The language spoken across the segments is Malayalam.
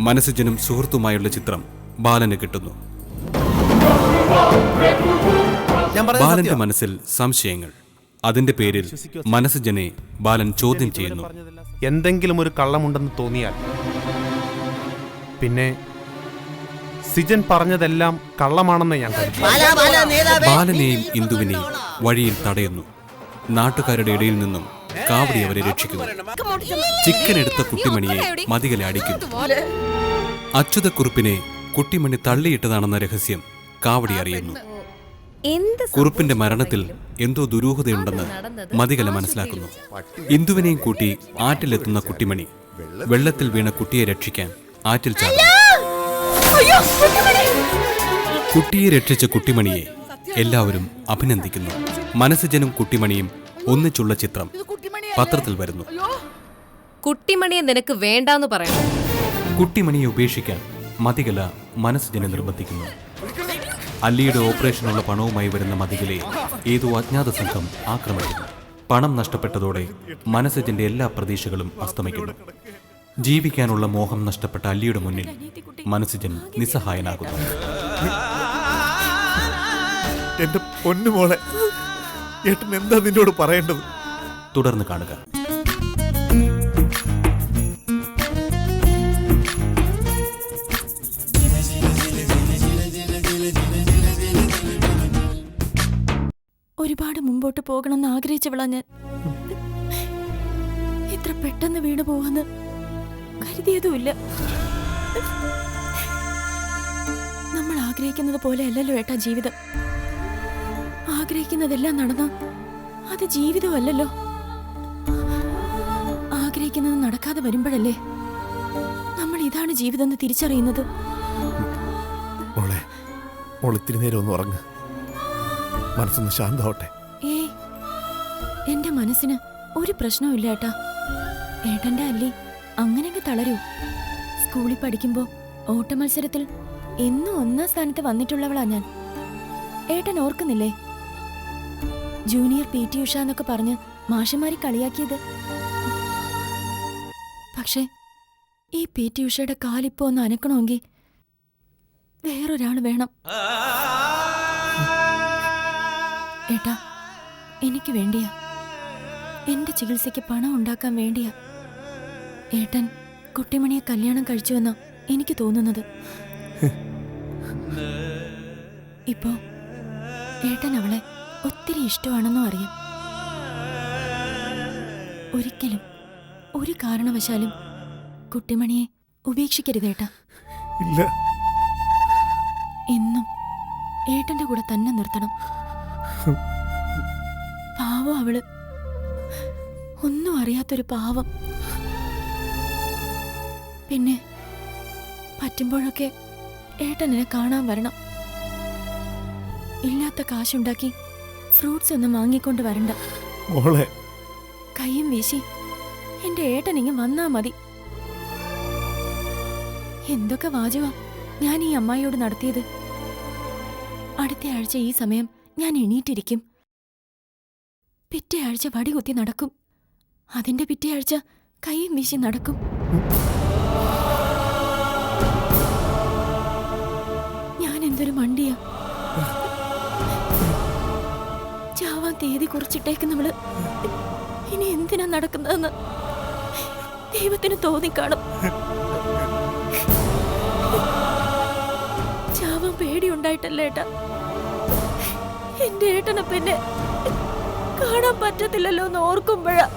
മനസ്സുജനും സുഹൃത്തുമായുള്ള ചിത്രം ബാലന് കിട്ടുന്നു. ബാലന്റെ മനസ്സിൽ സംശയങ്ങൾ. അതിന്റെ പേരിൽ മനസ്സുജനെ ബാലൻ ചോദ്യം ചെയ്യുന്നു. എന്തെങ്കിലും ഒരു കള്ളമുണ്ടെന്ന് തോന്നിയാൽ പിന്നെ സിജൻ പറഞ്ഞതെല്ലാം കള്ളമാണെന്ന് ഞാൻ കരുതി. ബാലനെയും ഇന്ദുവിനെയും വഴിയിൽ തടയുന്നു. നാട്ടുകാരുടെ ഇടയിൽ നിന്നും കാവടി അവരെ രക്ഷിക്കുന്നു. ചിക്കൻ എടുത്ത കുട്ടിമണിയെ മതികല അടിക്കുന്നു. അച്യുതക്കുറുപ്പിനെ കുട്ടിമണി തള്ളിയിട്ടതാണെന്ന രഹസ്യം കാവടി അറിയുന്നു. കുറുപ്പിന്റെ മരണത്തിൽ എന്തോ ദുരൂഹതയുണ്ടെന്ന് മതികല മനസ്സിലാക്കുന്നു. ഇന്ദുവിനെയും കൂട്ടി ആറ്റിലെത്തുന്ന കുട്ടിമണി വെള്ളത്തിൽ വീണ കുട്ടിയെ രക്ഷിക്കാൻ ആറ്റിൽ ചാടുന്നു. കുട്ടിയെ രക്ഷിച്ച കുട്ടിമണിയെ എല്ലാവരും അഭിനന്ദിക്കുന്നു. മനസ്സുജനും കുട്ടിമണിയും ഒന്നിച്ചുള്ള ചിത്രം പത്രത്തിൽ വരുന്നു. കുട്ടിമണിയെ നിനക്ക് വേണ്ടാന്ന് പറയണം. കുട്ടിമണിയെ ഉപേക്ഷിക്കാൻ മതികല മനസ്സുജനെ നിർബന്ധിക്കുന്നു. അല്ലിയുടെ ഓപ്പറേഷനുള്ള പണവുമായി വരുന്ന മതികലയെ ഏതോ അജ്ഞാത സംഘം ആക്രമിക്കുന്നു. പണം നഷ്ടപ്പെട്ടതോടെ മനസ്സുജന്റെ എല്ലാ പ്രതീക്ഷകളും അസ്തമിക്കുന്നു. ജീവിക്കാനുള്ള മോഹം നഷ്ടപ്പെട്ട അല്ലിയുടെ മുന്നിൽ മനസ്സുജൻ നിസ്സഹായനാകുന്നു. എന്റെ പൊന്നുമോളെ, ഏട്ടൻ എന്താ നിന്നോട് പറയേണ്ടത്? തുടർന്ന് കാണുക. ഒരുപാട് മുമ്പോട്ട് പോകണമെന്ന് ആഗ്രഹിച്ചവളാ ഞാൻ. ഇത്ര പെട്ടെന്ന് വീണു പോവാന്ന് കരുതിയതുമില്ല. നമ്മൾ ആഗ്രഹിക്കുന്നത് പോലെ അല്ലല്ലോ ഏട്ടാ ജീവിതം. ആഗ്രഹിക്കുന്നതെല്ലാം നടന്ന അത് ജീവിതമല്ലല്ലോ. ആഗ്രഹിക്കുന്നത് നടക്കാതെ വരുമ്പോഴല്ലേ നമ്മൾ ഇതാണ് ജീവിതം എന്ന് തിരിച്ചറിയുന്നത്. മോളെ, ഇത്തിരി നേരം ഒന്ന് ഉറങ്ങ്, മനസ്സൊന്ന് ശാന്തമാവട്ടെ. ഏയ്, എന്റെ മനസ്സിന് ഒരു പ്രശ്നവും ഇല്ല ഏട്ടാ. ഏട്ടന്റെ അല്ലി അങ്ങനെയൊക്കെ തളരൂ. സ്കൂളിൽ പഠിക്കുമ്പോ ഓട്ട മത്സരത്തിൽ എന്നും 1ാം സ്ഥാനത്ത് വന്നിട്ടുള്ളവളാ ഞാൻ. ഏട്ടൻ ഓർക്കുന്നില്ലേ ജൂനിയർ PT ഉഷ എന്നൊക്കെ പറഞ്ഞ് മാഷന്മാരെ കളിയാക്കിയത്? പക്ഷെ ഈ PT ഉഷയുടെ കാലിപ്പോ ഒന്ന് അനക്കണമെങ്കിൽ വേറൊരാൾ വേണം. ഏട്ടാ, എനിക്ക് വേണ്ടിയാ, എന്റെ ചികിത്സയ്ക്ക് പണം ഉണ്ടാക്കാൻ വേണ്ടിയാ ഏട്ടൻ കുട്ടിമണിയെ കല്യാണം കഴിച്ചുവെന്നാ എനിക്ക് തോന്നുന്നത്. ഇപ്പോ ഏട്ടൻ അവളെ ഒത്തിരി ഇഷ്ടമാണെന്നും അറിയാം. ഒരിക്കലും ഒരു കാരണവശാലും കുട്ടിമണിയെ ഉപേക്ഷിക്കരുതേട്ടാ. ഇല്ല, എന്നും ഏട്ടന്റെ കൂടെ തന്നെ നിർത്തണം. പാവം അവള്, ഒന്നും അറിയാത്തൊരു പാവം. പിന്നെ പറ്റുമ്പോഴൊക്കെ ഏട്ടൻ എന്നെ കാണാൻ വരണം. ഇല്ലാത്ത കാശുണ്ടാക്കി ഫ്രൂട്ട്സ് ഒന്നും വാങ്ങിക്കൊണ്ട് വരണ്ട. കയ്യും വീശി എന്റെ ഏട്ടനിങ്ങ് വന്നാ മതി. എന്തൊക്കെ വാചകമാ ഞാൻ ഈ അമ്മായിയോട് നടത്തിയത്. അടുത്ത ആഴ്ച ഈ സമയം ഞാൻ എണീറ്റിരിക്കും. പിറ്റേ ആഴ്ച വടി കുത്തി നടക്കും. അതിന്റെ പിറ്റേ ആഴ്ച കൈയും വീശി നടക്കും. ഞാൻ എന്തൊരു മണ്ടിയാ. ചാവാൻ തീയതി കുറിച്ചിട്ടേക്ക് നമ്മള് ഇനി എന്തിനാ നടക്കുന്നതെന്ന് ദൈവത്തിന് തോന്നിക്കാണും. ചാവാൻ പേടിയുണ്ടായിട്ടല്ലേ ഏട്ടാ. എന്റെ ഏട്ടനെ പിന്നെ കാണാൻ പറ്റത്തില്ലല്ലോ എന്ന് ഓർക്കുമ്പോഴാ.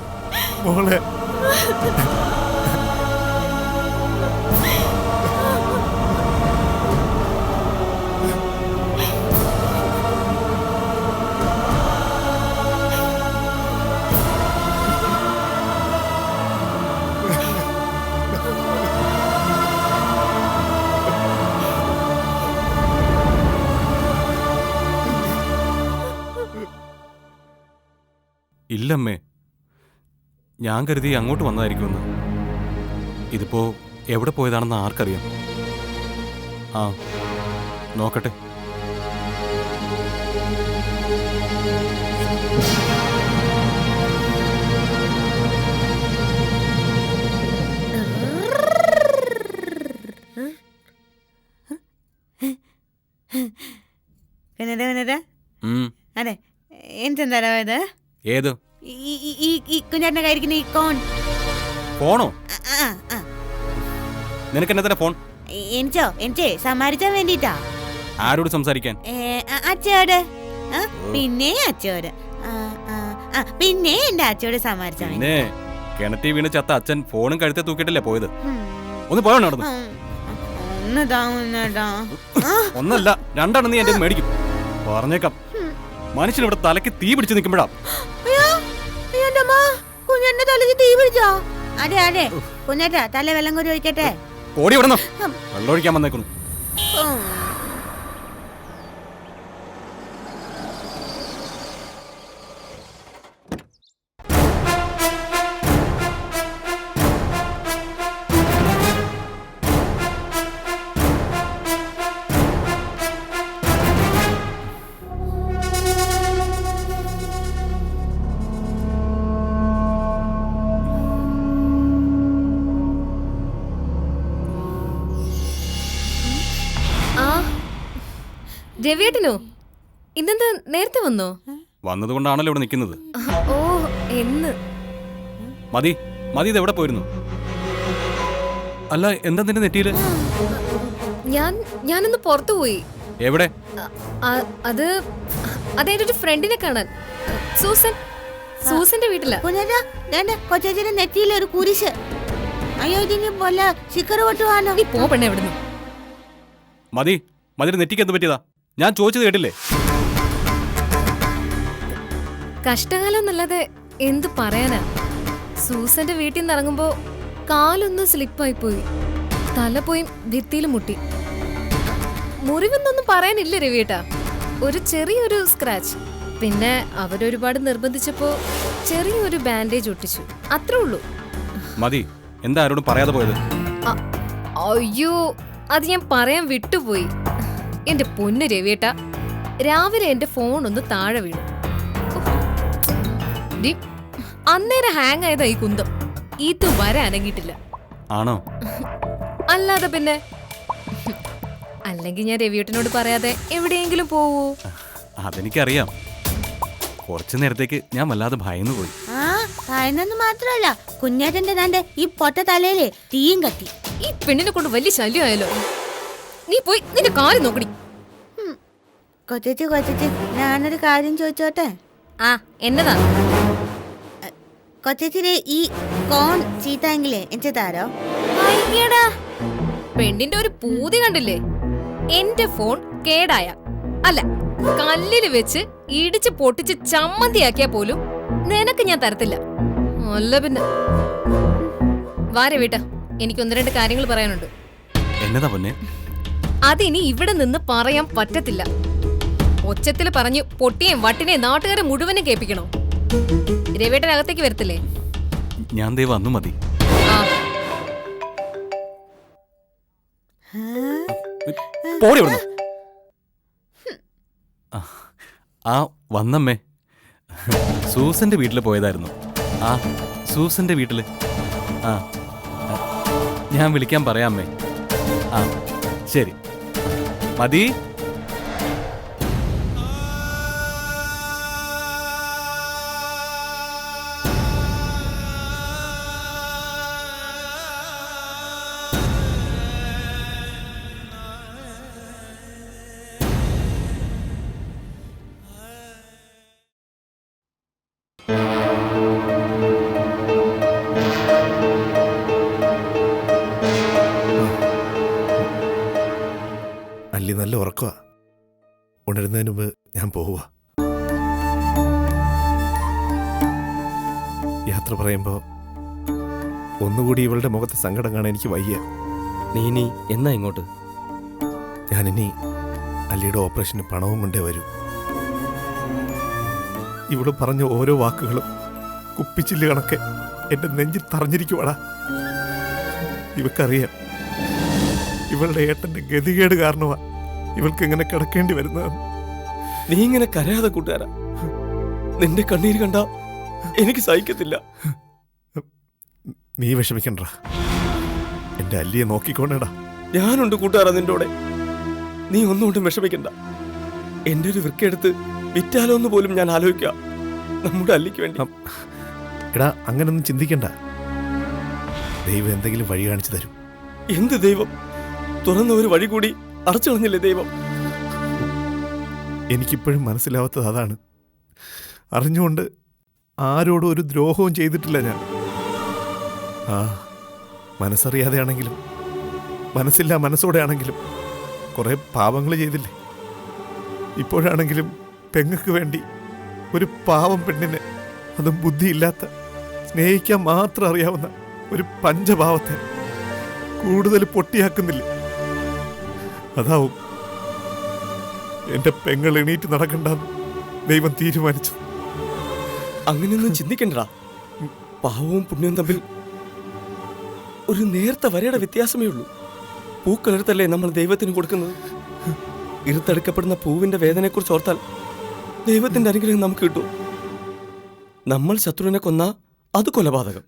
ഇല്ലമ്മേ, ഞാൻ കരുതി അങ്ങോട്ട് വന്നതായിരിക്കുമെന്ന്. ഇതിപ്പോ എവിടെ പോയതാണെന്ന് ആർക്കറിയാം. ആ, നോക്കട്ടെ. വന്നിട്ട് ഉം, അതെ എന്തെന്താ ഇത് ഏത് ഈ കുഞ്ഞാട്ടിനെ കയ്യിരിക്കുന്ന ഈ കോൺ ഫോണോ? ആ, ആ. നിനക്ക് എന്നെ തന്നെ ഫോൺ? എനിക്ക് സമ്മാനിച്ചാൻ വേണ്ടിട്ടാ. ആരോട് സംസാരിക്കാൻ? അച്ഛയോട്. പിന്നെ അച്ഛയോട്. പിന്നെ എന്റെ അച്ഛയോട് സമ്മാനിച്ചാ വേണ്ടി. പിന്നെ കിണറ്റി വീണ് ചത്ത അച്ഛൻ ഫോണും കഴുത്തെ തൂക്കിയിട്ടല്ലേ പോയത്? ഒന്ന് പോയോ നടന്നു? ഒന്നല്ല രണ്ടെണ്ണം നീ എന്റെ മേടിക്കും. പറഞ്ഞേക്കാം, മനുഷ്യൻ ഇവിടെ തലയ്ക്ക് തീ പിടിച്ച് നിൽക്കുമ്പോഴാ. കുഞ്ഞന്റെ തലയ്ക്ക് തീ പിടിച്ചോ? അതെ അതെ കുഞ്ഞേട്ടാ, തല വെള്ളം കോരി ഒഴിക്കട്ടെ. ഓടി വിടണോ? വെള്ളം ഒഴിക്കാൻ വന്നേക്കുന്നു. രവിയേട്ടനോ? ഇന്നെന്താ നേരത്തെ വന്നോ? വന്നതുകൊണ്ടാണല്ലോ ഇവിടെ നിൽക്കുന്നത്. ഓ എന്ന് മതി മതി, ഇത് എവിടെ പോയിരുന്നു? അല്ല, എന്താ നിന്റെ നെറ്റിയില്? ഞാനൊന്ന് പുറത്തു പോയി. എവിടെ? അത് അതെന്റെ ഒരു ഫ്രണ്ടിനെ കാണാൻ. സൂസന്റെ വീട്ടിലാ. കുഞ്ഞേട്ടാ കൊച്ചേച്ചിയുടെ നെറ്റിയിലെ ഒരു കുരിശ്. അയ്യോ ഇതിന് പോലെ ശിഖർ പൊട്ടുവാനോ? നീ പോ പെണ്ണെ എവിടുന്ന്. മതി മതിയുടെ നെറ്റിക്ക് എന്ത് പറ്റിയതാ? ഞാൻ ചോദിച്ചത് കേട്ടില്ലേ? കഷ്ടകാലം എന്നല്ലാതെ എന്തു പറയാനാ. സൂസന്റെ വീട്ടിൽ നിന്ന് ഇറങ്ങുമ്പോ കാലൊന്ന് സ്ലിപ്പായി പോയി, തല പോയി ഭിത്തിയിൽ മുട്ടി. മുറിവെന്നൊന്നും പറയാനില്ല രവിയേട്ടാ, ഒരു ചെറിയൊരു സ്ക്രാച്ച്. പിന്നെ അവരൊരുപാട് നിർബന്ധിച്ചപ്പോ ചെറിയൊരു ബാൻഡേജ് ഒട്ടിച്ചു, അത്രേ ഉള്ളൂ. മതി, എന്താ ആരോടും പറയാതെ പോയത്? അയ്യോ, അത് ഞാൻ പറയാൻ വിട്ടുപോയി. എന്റെ പൊന്ന് രവിയേട്ടാ, രാവിലെ എന്റെ ഫോൺ ഒന്ന് താഴെ വീണു. അന്നേരം ഹാങ് ആയതാ ഈ കുന്തം. ഇതുവരെ അനങ്ങിയിട്ടില്ല. ആണോ? അല്ലാതെ പിന്നെ. അല്ലെങ്കിൽ ഞാൻ രവിയേട്ടനോട് പറയാതെ എവിടെയെങ്കിലും പോവൂ? അതെനിക്കറിയാം. കുറച്ചു നേരത്തേക്ക് ഞാൻ വല്ലാതെ ഭയന്നു പോയി. ഭയന്നു മാത്രല്ല, കുഞ്ഞേട്ടന്റെ തന്റെ ഈ പൊട്ട തലയില് തീയും കത്തി. ഈ പെണ്ണിനെ കൊണ്ട് വലിയ ശല്യമായല്ലോ. നീ പോയി നിന്റെ കാര്യം നോക്കടി. കൊച്ചേച്ചി ഞാനൊരു കാര്യം ചോദിച്ചോട്ടെ? എന്നതാ? കൊച്ചേച്ചിയുടെ ഈ കോൺ ചീത്തായെങ്കിലേ എനിക്ക് താരോ? അയ്യടാ, പെണ്ണിന്റെ ഒരു പൂതി കണ്ടില്ലേ? എന്റെ ഫോൺ കേടായ അല്ല, കല്ലില് വെച്ച് ഇടിച്ച് പൊട്ടിച്ച് ചമ്മന്തിയാക്കിയാ പോലും നിനക്ക് ഞാൻ തരത്തില്ല. അല്ല പിന്നെ. വാര വീട്ടാ, എനിക്ക് ഒന്ന് രണ്ട് കാര്യങ്ങൾ പറയാനുണ്ട്. എന്നതാ പൊന്നെ? അതിനി ഇവിടെ നിന്ന് പറയാൻ പറ്റത്തില്ല. ഒച്ചത്തില് പറഞ്ഞു പൊട്ടിയേം വട്ടിനെയും നാട്ടുകാരെ മുഴുവനും കേൾപ്പിക്കണോ? രവിയേട്ടനകത്തേക്ക് വരത്തില്ലേ? ഞാൻ ദേ വന്നു. മതി. പോടി വിടുന്നു. വന്നമ്മേ, സൂസന്റെ വീട്ടിൽ പോയതായിരുന്നു. സൂസന്റെ വീട്ടില്. ഞാൻ വിളിക്കാൻ പറയാമേ. ശരി, മതി. അല്ലി നല്ല ഉറക്കമാ. ഉണരുന്നതിന് മുമ്പ് ഞാൻ പോവുക. യാത്ര പറയുമ്പോ ഒന്നുകൂടി ഇവളുടെ മുഖത്തെ സങ്കടം കാണാൻ എനിക്ക് വയ്യ. നീ ഇനി എന്നാ ഇങ്ങോട്ട്? ഞാനിനി അല്ലിയുടെ ഓപ്പറേഷന് പണവും കൊണ്ടേ വരൂ. ഇവള് പറഞ്ഞ ഓരോ വാക്കുകളും കുപ്പിച്ചില്ല് കണക്കെ എന്റെ നെഞ്ചിൽ തറഞ്ഞിരിക്കുവാടാ. ഇവക്കറിയാം ഇവളുടെ ഏട്ടന്റെ ഗതികേട് കാരണമാ ഇവൾക്ക് ഇങ്ങനെ കിടക്കേണ്ടി വരുന്നത്. നീ ഇങ്ങനെ കരയാതെ കൂട്ടുകാരാ, നിന്റെ കണ്ണീര് കണ്ട എനിക്ക് സഹിക്കത്തില്ല. നീ വിഷമിക്കണ്ട, എന്റെ അല്ലിയെ നോക്കിക്കോണേടാ. ഞാനുണ്ട് കൂട്ടുകാരാ നിന്റെ കൂടെ. നീ ഒന്നുകൊണ്ടും വിഷമിക്കണ്ട. എന്റെ ഒരു വൃക്കെടുത്ത് വിറ്റാലോ എന്ന് പോലും ഞാൻ ആലോചിക്കാം നമ്മുടെ അല്ലിക്ക് വേണ്ടി. എടാ അങ്ങനൊന്നും ചിന്തിക്കണ്ട. ദൈവം എന്തെങ്കിലും വഴി കാണിച്ചു തരും. എന്ത് ദൈവം? തുറന്ന ഒരു വഴി കൂടി അടച്ചു കളഞ്ഞില്ലേ ദൈവം? എനിക്കിപ്പോഴും മനസ്സിലാവാത്തത് അതാണ്. അറിഞ്ഞുകൊണ്ട് ആരോടും ഒരു ദ്രോഹവും ചെയ്തിട്ടില്ല ഞാൻ. മനസ്സറിയാതെയാണെങ്കിലും മനസ്സില്ല മനസ്സോടെ ആണെങ്കിലും കുറെ പാപങ്ങൾ ചെയ്തില്ലേ. ഇപ്പോഴാണെങ്കിലും പെങ്ങൾക്ക് വേണ്ടി ഒരു പാവം പെണ്ണിനെ, അതും ബുദ്ധിയില്ലാത്ത, സ്നേഹിക്കാൻ മാത്രം അറിയാവുന്ന ഒരു പഞ്ചഭാവത്തെ കൂടുതൽ പൊട്ടിയാക്കുന്നില്ലേ. അതാവും എന്റെ പെങ്ങൾ എണീറ്റ് നടക്കണ്ടെന്ന് ദൈവം തീരുമാനിച്ചു. അങ്ങനെയൊന്നും ചിന്തിക്കണ്ടടാ. പാവവും പുണ്യവും തമ്മിൽ ഒരു നേർത്ത വരയുടെ വ്യത്യാസമേ ഉള്ളൂ. പൂക്കളെടുത്തല്ലേ നമ്മൾ ദൈവത്തിന് കൊടുക്കുന്നത്. ഇരുത്തടുക്കപ്പെടുന്ന പൂവിന്റെ വേദനയെക്കുറിച്ച് ഓർത്താൽ ദൈവത്തിന്റെ അനുഗ്രഹം നമുക്ക് കിട്ടും. നമ്മൾ ശത്രുവിനെ കൊന്നാൽ അത് കൊലപാതകം.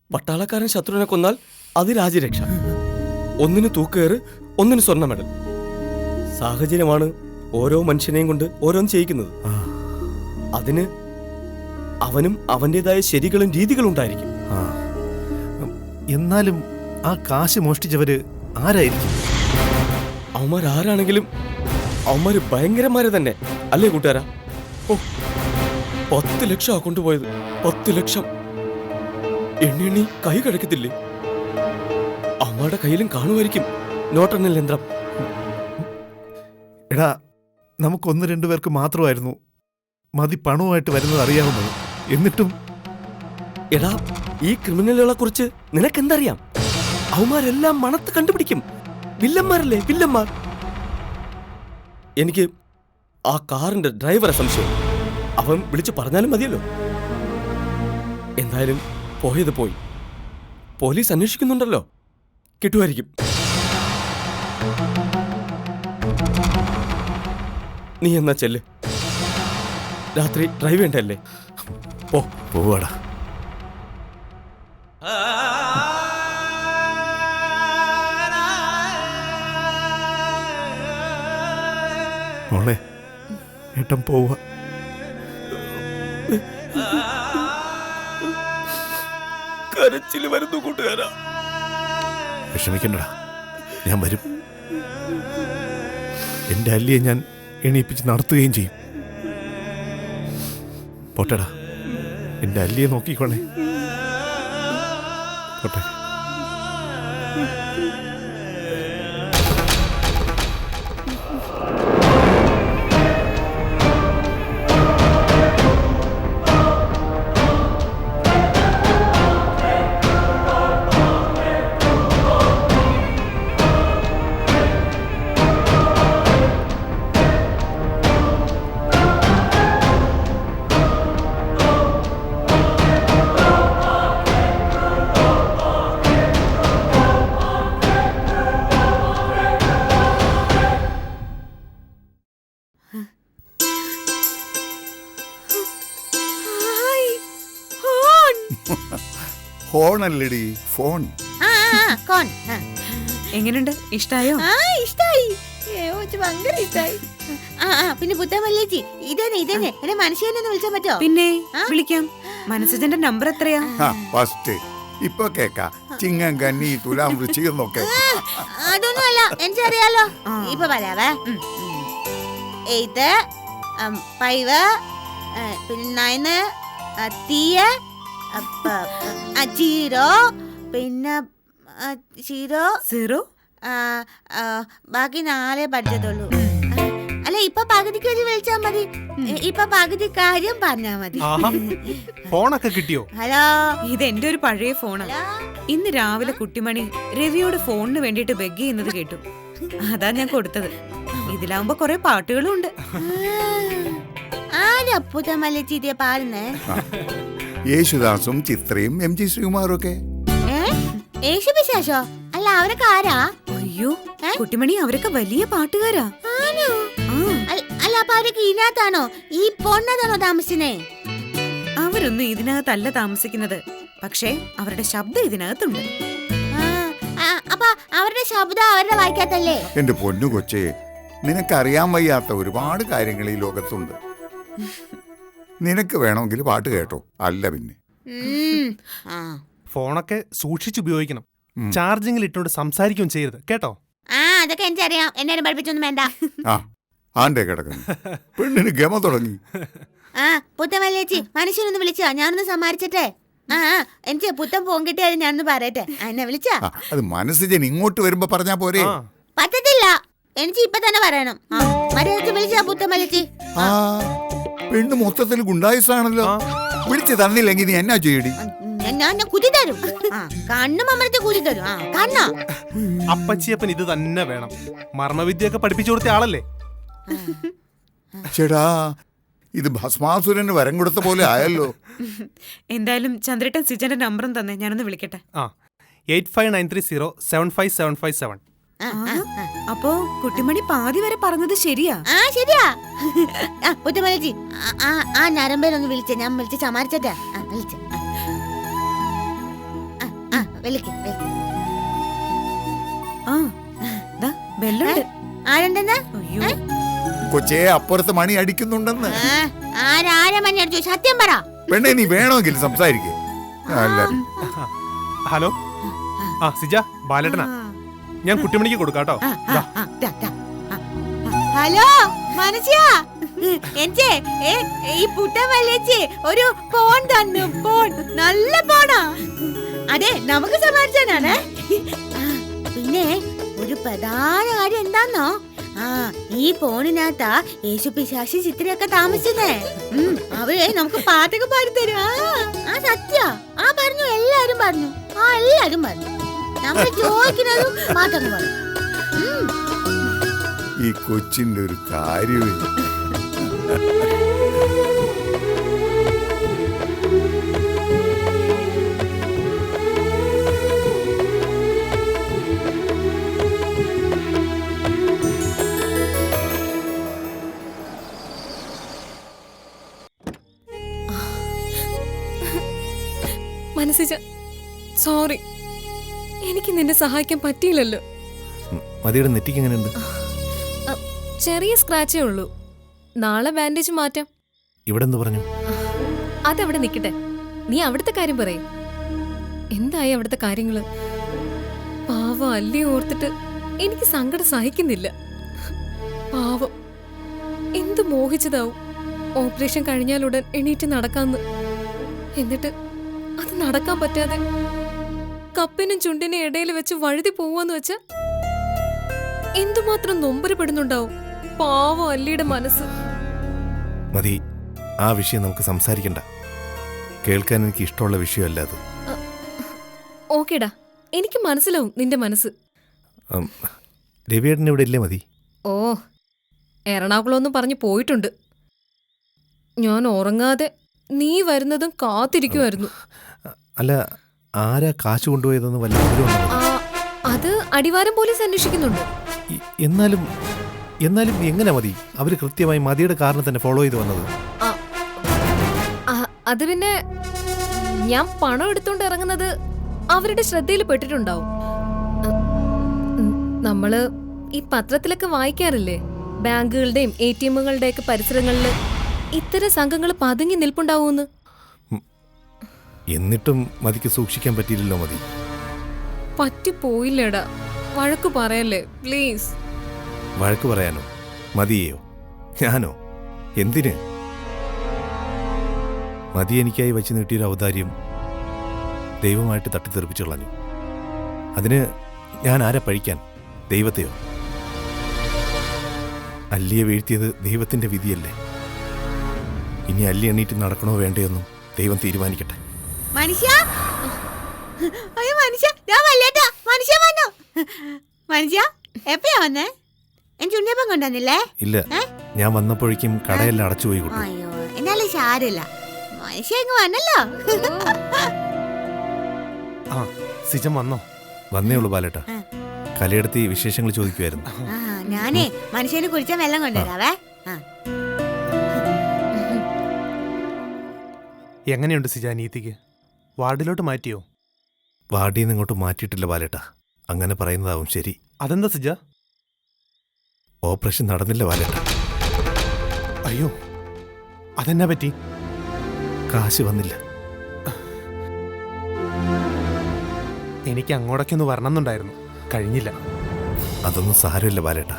പട്ടാളക്കാരൻ ശത്രുവിനെ കൊന്നാൽ അത് രാജ്യരക്ഷ. ഒന്നിന് തൂക്കേറ്, ഒന്നിന് സ്വർണ്ണ മെഡൽ. സാഹചര്യമാണ് ഓരോ മനുഷ്യനെയും കൊണ്ട് ഓരോന്ന് ചെയ്യിക്കുന്നത്. അതിന് അവനും അവൻ്റെതായ ശരികളും രീതികളും ഉണ്ടായിരിക്കും. എന്നാലും ആ കാശ് മോഷ്ടിച്ചവര് ആരായിരിക്കും? അവന്മാരാരാണെങ്കിലും അവന്മാര് ഭയങ്കരന്മാരെ തന്നെ അല്ലേ കൂട്ടുകാരാ? ഓ, 10 ലക്ഷമാ കൊണ്ടുപോയത്. 10 ലക്ഷം എണ്ണി കൈ കഴിക്കത്തില്ലേ? അവന്മാരുടെ കയ്യിലും കാണുമായിരിക്കും നോട്ടെണ്ണൽ യന്ത്രം. എടാ, നമുക്കൊന്ന് രണ്ടുപേർക്ക് മാത്രമായിരുന്നു മതി പണവുമായിട്ട് വരുന്നത് അറിയാവുന്നത്. എന്നിട്ടും എടാ, ഈ ക്രിമിനലുകളെ കുറിച്ച് നിനക്കെന്തറിയാം? അവന്മാരെല്ലാം മണത്ത് കണ്ടുപിടിക്കും. വില്ലന്മാരല്ലേ, വില്ലന്മാർ. എനിക്ക് ആ കാറിന്റെ ഡ്രൈവറെ സംശയം. അവൻ വിളിച്ചു പറഞ്ഞാലും മതിയല്ലോ. എന്തായാലും പോയത് പോയി. പോലീസ് അന്വേഷിക്കുന്നുണ്ടല്ലോ, കിട്ടുമായിരിക്കും. നീ എന്നാ ചെല്ല്. രാത്രി ഡ്രൈവ് ചെയ്യണ്ടല്ലേ? പോവാടാ. മോളെ, ഏട്ടൻ പോവാ. കരച്ചില് വരുന്നു കൂട്ടുകാരാ. വിഷമിക്കണ്ടടാ, ഞാൻ വരും. എന്റെ അല്ലിയെ ഞാൻ എണീപ്പിച്ച് നടത്തുകയും ചെയ്യും. പോട്ടെടാ, എന്റെ അല്ലിയെ നോക്കിക്കോണേ. പോട്ടെ. ഫോണല്ലടി, ഫോൺ. കോൺ. എങ്ങനെയുണ്ട്? ഇഷ്ടായോ? ഇഷ്ടായി. ഭയങ്കര ഇഷ്ടായി. പിന്നെ പുത്തമല്ലേച്ചി, ഇതന്നെ എന്നെ മനുഷ്യനെ വിളിച്ചാൻ പറ്റോ? പിന്നെ വിളിക്കാം. മനസ്സജന്റെ നമ്പർ എത്രയാ? ഫസ്റ്റ് ഇപ്പൊ കേക്കാ. ചിങ്ങം, കന്നി, തുലാം, വൃശ്ചികം എന്നൊക്കെ. അതൊന്നും അല്ല, എനിക്കറിയാലോ. ഇപ്പൊ പറയാവേ. 8 5 പിന്നെ 9 തീയ 0 പിന്നെ 0 ബാക്കി 4 പഠിച്ചതുള്ളൂ. അല്ല, ഇപ്പൊ പകുതിക്ക് വെച്ച് വിളിച്ചാ മതി. ഇപ്പൊ പകുതി കാര്യം പറഞ്ഞാ മതി. ഫോണൊക്കെ കിട്ടിയോ? ഹലോ, ഇത് എന്റെ ഒരു പഴയ ഫോണാ. ഇന്ന് രാവിലെ കുട്ടിമണി രവിയോട് ഫോണിന് വേണ്ടിട്ട് ബെഗ് ചെയ്യുന്നത് കേട്ടു. അതാ ഞാൻ കൊടുത്തത്. ഇതിലാവുമ്പോ കൊറേ പാട്ടുകളും ഉണ്ട്. ആരാ പുത്തമല്ലേച്ചി ഇതേ പാടുന്നേ? യേശുദാസും ചിത്രയും MG ശ്രീകുമാറും ഒക്കെ. യേശുപിശാശോ? അല്ല, അവരൊക്കെ ആരാ? അയ്യോ കുട്ടിമണി, അവരൊക്കെ വലിയ പാട്ടുകാരാ. അല്ല, അപ്പൊ അവരൊക്കെ ഇതിനകത്താണോ, ഈ പൊണ്ണതാണോ താമസിക്കുന്നേ? അവരൊന്നും ഇതിനകത്തല്ല താമസിക്കുന്നത്. പക്ഷേ അവരുടെ ശബ്ദം ഇതിനകത്തുണ്ട്. അപ്പൊ അവരുടെ ശബ്ദം അവരുടെ വായിക്കാത്തല്ലേ? എന്റെ പൊന്നു കൊച്ചേ, നിനക്കറിയാൻ വയ്യാത്ത ഒരുപാട് കാര്യങ്ങൾ ഈ ലോകത്തുണ്ട്. നിനക്ക് വേണമെങ്കിൽ പാട്ട് കേട്ടോ, അല്ല പിന്നെ. ആ ഫോണൊക്കെ സൂക്ഷിച്ചുപയോഗിക്കണം. ചാർജിങ്ങിൽ ഇട്ടുകൊണ്ട് സംസാരിക്കുകയും ചെയ്യരുത് കേട്ടോ. ആ അതൊക്കെ എനിക്കറിയാം. എന്നാലും പഠിപ്പിച്ചൊന്നും വേണ്ട. ആ ആണ്ടേ കിടക്കുന്നു. പെണ്ണിന് ഗമ തുടങ്ങി. ആ പുത്തൻ വല്യേച്ചി മനുഷ്യനൊന്ന് വിളിച്ചാ ഞാനൊന്ന് സമ്മാനിച്ചിട്ടെ. ആ എനിക്ക് പുത്തൻ ഫോൺ കിട്ടിയാലും ഞാനൊന്ന് പറയട്ടെ. എന്നെ വിളിച്ചാ ആ, അത് മനസ്സിജൻ ഇങ്ങോട്ട് വരുമ്പോ പറഞ്ഞാ പോരെ. ആ, പറ്റത്തില്ല, എനിക്ക് ഇപ്പൊ തന്നെ പറയണം. മര്യാദക്ക് വിളിച്ചാ പുത്തൻ വല്യേച്ചി. ആ പെണ്ണ് മൊത്തത്തിൽ ഗുണ്ടായുസാണല്ലോ. വിളിച്ച് തന്നില്ലെങ്കിൽ നീ എന്നാ ചെയ്യടി? ഞാൻ കുതി തരും. കണ്ണും അമരത്തെ കുതി തരും. ആ കണ്ണോ? അപ്പച്ചിയപ്പൻ ഇത് തന്നെ വേണം. മർമ്മവിദ്യയൊക്കെ പഠിപ്പിച്ചു കൊടുത്ത ആളല്ലേ. ചേടാ, ഇത് ഭസ്മാസുരന് വരം കൊടുത്ത പോലെ ആയല്ലോ. എന്തായാലും ചന്ദ്രേട്ടൻ സിജന്റെ നമ്പറും തന്നെ, ഞാനൊന്ന് വിളിക്കട്ടെ. ആ 8593075757. അപ്പോ കുട്ടിമണി പാതി വരെ പറഞ്ഞത് ശരിയാ? ആ ശരിയാ. പുത്തൻ വല്യേച്ചി ആ നരമ്പേലൊന്ന് വിളിച്ചേ. ഞാൻ വിളിച്ച് സമാരിച്ചട്ടെ. വിളിച്ച വിളിക്ക്. ആ ദാ ബെല്ലുണ്ട്. ആരുണ്ടെന്ന്? അയ്യോ, കൊച്ചേ, അപ്പുറത്ത് മണി അടിക്കുന്നുണ്ടെന്ന്. ആരാരെ മണി അടിച്ചു? സത്യം പറ. പെണ്ണെ, നീ വേണമെങ്കിൽ സംസാരിക്കേ. അല്ല ഹലോ. ആ സിജ, ബാലേട്ടനാ. ഞാൻ കുട്ടിമണിക്ക് കൊടുക്കാട്ടോ. ഹലോ മനുഷ്യാ, എനിക്ക് ഈ പുട്ടൻ വല്യേച്ചി ഒരു ഫോൺ തന്നു. ഫോൺ നല്ല ഫോണാ. അതെ, നമുക്ക് സമ്മാനിച്ചാനാണ്. പിന്നെ ഒരു പ്രധാന കാര്യം എന്താന്നോ, ഈ ഫോണിനകത്താ യേശു പിശാശി ചിത്രയൊക്കെ താമസിച്ചേ. അവരെ നമുക്ക് പാട്ടൊക്കെ പാടിത്തരും. ആ സത്യ. ആ പറഞ്ഞു, എല്ലാരും പറഞ്ഞു. എല്ലാരും പറഞ്ഞു. നമ്മൾ ചോദിക്കുന്നതും പാട്ടൊക്കെ പറഞ്ഞു. ഈ കൊച്ചിന്റെ ഒരു കാര്യമേ. മനസ്സിച്ച സോറി, എനിക്ക് നിന്നെ സഹായിക്കാൻ പറ്റിയില്ലല്ലോ. മതിയുടെ നെറ്റിക്ക് എങ്ങനെയുണ്ട്? ചെറിയ സ്ക്രാച്ചേ ഉള്ളൂ. നാളെ ബാൻഡേജ് മാറ്റാം. ഇവിടെ എന്ത് പറഞ്ഞു? അതവിടെ നിക്കട്ടെ. നീ അവിടുത്തെ കാര്യം പറയേ. എന്തായി അവിടുത്തെ കാര്യങ്ങള്? പാവം അല്ലി ഓർത്തിട്ട് എനിക്ക് സങ്കടം സഹിക്കുന്നില്ല. പാവം എന്ത് മോഹിച്ചതാവും ഓപ്പറേഷൻ കഴിഞ്ഞാലുടൻ എണീറ്റ് നടക്കാന്ന്. എന്നിട്ട് അത് നടക്കാൻ പറ്റാതെ കപ്പിനും ചുണ്ടിനും ഇടയിൽ വെച്ച് വഴുതി പോവാന്ന് വെച്ച എന്തുമാത്രം നൊമ്പരപ്പെടുന്നുണ്ടാവും പാവം അല്ലിയുടെ മനസ്സ്. മതി, ആ വിഷയം നമുക്ക് സംസാരിക്കണ്ട. കേൾക്കാൻ എനിക്ക് ഇഷ്ടമുള്ള വിഷയമല്ല അത്. ഓക്കേടാ, എനിക്ക് മനസ്സിലാവും നിന്റെ മനസ്സ്. രവിയേട്ടൻ ഇവിടെ ഇല്ലേ മതി? ഓ, എറണാകുളമൊന്നും പറഞ്ഞു പോയിട്ടുണ്ട്. ഞാൻ ഉറങ്ങാതെ നീ വരുന്നതും കാത്തിരിക്കുമായിരുന്നു. അല്ല, ആരാ കാശ് കൊണ്ടുപോയതെന്ന് വല്ല വിവരമുണ്ടോ? അത് അടിവാരം പോലീസ് അന്വേഷിക്കുന്നുണ്ട്. എന്നാലും എങ്ങനെ മതി അവര് കൃത്യമായി മതിയുടെ കാറിനെ തന്നെ ഫോളോ ചെയ്ത് വന്നത്? അത് പിന്നെ ഞാൻ പണം എടുത്തോണ്ട് ഇറങ്ങുന്നത് അവരുടെ ശ്രദ്ധയിൽ പെട്ടിട്ടുണ്ടാവും. നമ്മള് ഈ പത്രത്തിലൊക്കെ വായിക്കാറില്ലേ, ബാങ്കുകളുടെയും ATM-കളുടെയൊക്കെ പരിസരങ്ങളില് ഇത്തരം സംഘങ്ങൾ പതുങ്ങി നിൽപ്പുണ്ടാവൂന്ന്. എന്നിട്ടും മതിക്ക് സൂക്ഷിക്കാൻ പറ്റിയില്ലല്ലോ മതി. പറ്റിപ്പോയില്ലേടാ, വഴക്ക് പറയല്ലേ പ്ലീസ്. വഴക്ക് പറയാനോ? മതിയെയോ? ഞാനോ? എന്തിന്? മതി എനിക്കായി വെച്ച് നീട്ടിയൊരു ഔദാര്യം ദൈവമായിട്ട് തട്ടിത്തെറിപ്പിച്ചു കളഞ്ഞു. അതിന് ഞാൻ ആരെ പഴിക്കാൻ? ദൈവത്തെയോ? അല്ലിയെ വീഴ്ത്തിയത് ദൈവത്തിന്റെ വിധിയല്ലേ. ഇനി അല്ലി എണ്ണീറ്റ് നടക്കണോ വേണ്ടയോന്നും ദൈവം തീരുമാനിക്കട്ടെ. മനുഷ്യ, അയ്യോ മനുഷ്യ, ഞാൻ വല്ലേട്ടാ. മനുഷ്യ വന്നു. മനുഷ്യ എപ്പയാ വന്നേ? എനിക്ക് ഉണ്ണിയപ്പം കൊണ്ടുവന്നില്ലേ? ഇല്ല, ഞാൻ വന്നപ്പോഴേക്കും കടയെല്ലാം അടച്ചുപോയി കൂട്ടും. അയ്യോ, എന്നാലും സാരില്ല. മനുഷ്യ ഇങ്ങ് വന്നല്ലോ. ആ സിജൻ വന്നോ? വന്നേ ഉള്ളൂ ബാലേട്ടാ. കലയെടുത്ത് വിശേഷങ്ങൾ ചോദിക്കുമായിരുന്നു. ഞാനേ മനുഷ്യന് കുടിച്ച വെള്ളം കൊണ്ടുവരാവേ. എങ്ങനെയുണ്ട് സിജ നീതിക്ക്? വാർഡിലോട്ട് മാറ്റിയോ? വാർഡിൽ നിന്ന് ഇങ്ങോട്ട് മാറ്റിയിട്ടില്ല ബാലേട്ടാ. അങ്ങനെ പറയുന്നതാവും ശരി. അതെന്താ സിജ? ഓപ്പറേഷൻ നടന്നില്ല ബാലേട്ട. അയ്യോ, അതെന്നാ പറ്റി? കാശ് വന്നില്ല. എനിക്ക് അങ്ങോട്ടൊക്കെ വരണം എന്നുണ്ടായിരുന്നു, കഴിഞ്ഞില്ല. അതൊന്നും സാരമില്ല ബാലേട്ട.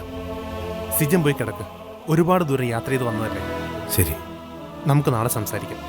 സിജൻ പോയി കിടക്ക്. ഒരുപാട് ദൂരം യാത്ര ചെയ്ത് വന്നതല്ലേ. ശരി, നമുക്ക് നാളെ സംസാരിക്കാം.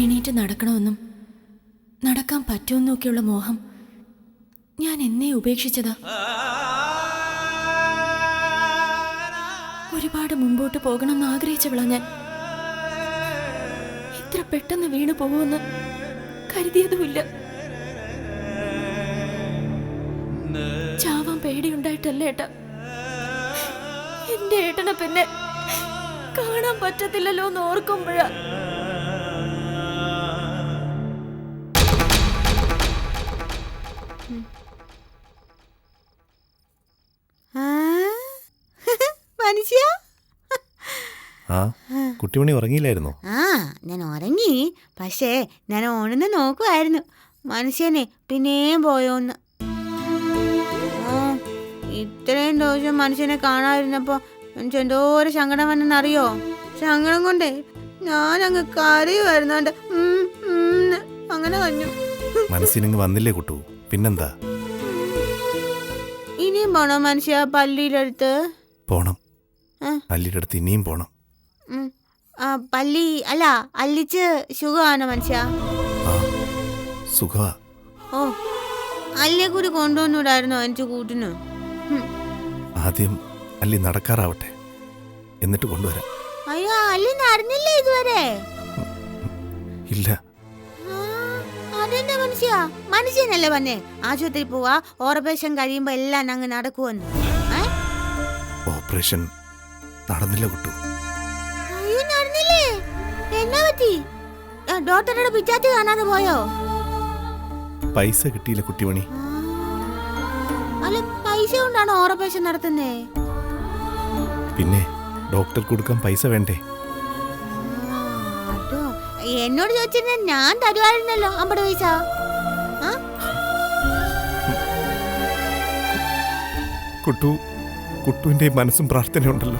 എണീറ്റ് നടക്കണമെന്നും നടക്കാൻ പറ്റുമെന്നൊക്കെയുള്ള മോഹം ഞാൻ എന്നേ ഉപേക്ഷിച്ചതാ. ഒരുപാട് മുമ്പോട്ട് പോകണമെന്ന് ആഗ്രഹിച്ചവളാ ഞാൻ. ഇത്ര പെട്ടെന്ന് വീണു പോകുമെന്ന് കരുതിയതുമില്ല. ചാവാൻ പേടിയുണ്ടായിട്ടല്ല ഏട്ടാ. എന്റെ ഏട്ടനെ പിന്നെ കാണാൻ പറ്റത്തില്ലല്ലോ എന്ന് ഓർക്കുമ്പോഴാ. മനുഷ്യ, ആ കുട്ടിമണി ഉറങ്ങിയില്ലായിരുന്നോ? ആ ഞാൻ ഉറങ്ങി. പക്ഷേ ഞാൻ ഓണെന്ന് നോക്കുമായിരുന്നു മനുഷ്യനെ പിന്നെയും പോയോന്ന്. ഇത്രയും ദിവസം മനുഷ്യനെ കാണാതിരുന്നപ്പോ എനിക്ക് എന്തോരം സങ്കടം വന്നെന്നറിയോ? സങ്കടം കൊണ്ടേ ഞാനങ്ങ് കരയുമായിരുന്നോണ്ട് അങ്ങനെ കഴിഞ്ഞു. മനസ്സിനങ്ങ് വന്നില്ലേ കുട്ടു, പിന്നെന്താ? ഇനിയും പോണോ മനുഷ്യ പള്ളിയിലെടുത്ത്? പോണം, അല്ലിയുടെ അടുത്ത് ഇനിയും പോണം. പള്ളി അല്ല, അല്ലിച്ച് സുഖമാണോ മനുഷ്യ? സുഖവാ. ഓ, അല്ലേ കൂടി കൊണ്ടുവന്നൂടായിരുന്നോ എനിക്ക് കൂട്ടിന്? ആദ്യം അല്ലി നടക്കാറാവട്ടെ, എന്നിട്ട് കൊണ്ടുവരാം. അയ്യോ, അല്ലി നടന്നില്ലേ ഇതുവരെ? ഇല്ല. അതെന്താ മനുഷ്യ? മനുഷ്യനല്ലേ പറഞ്ഞേ ആശുപത്രി പോവാ, ഓപ്പറേഷൻ കഴിയുമ്പോ എല്ലാം അങ്ങ് നടക്കുവന്ന്. ഓപ്പറേഷൻ നടന്നില്ല കുട്ടു. അയ്യോ, നടന്നില്ലേ? എന്നാ പറ്റി? ഡോക്ടറുടെ പിച്ചാത്തി കാണാതെ പോയോ? പൈസ കിട്ടിയില്ല കുട്ടിമണി. അല്ല, പൈസ കൊണ്ടാണോ ഓപ്പറേഷൻ നടത്തുന്നേ? പിന്നെ ഡോക്ടർക്ക് കൊടുക്കാൻ പൈസ വേണ്ടേ? അതോ, എന്നോട് ചോദിച്ചിരുന്ന ഞാൻ തരുവായിരുന്നല്ലോ 50 പൈസ. കുട്ടുവിന്റെ മനസ്സും പ്രാർത്ഥനയുണ്ടല്ലോ,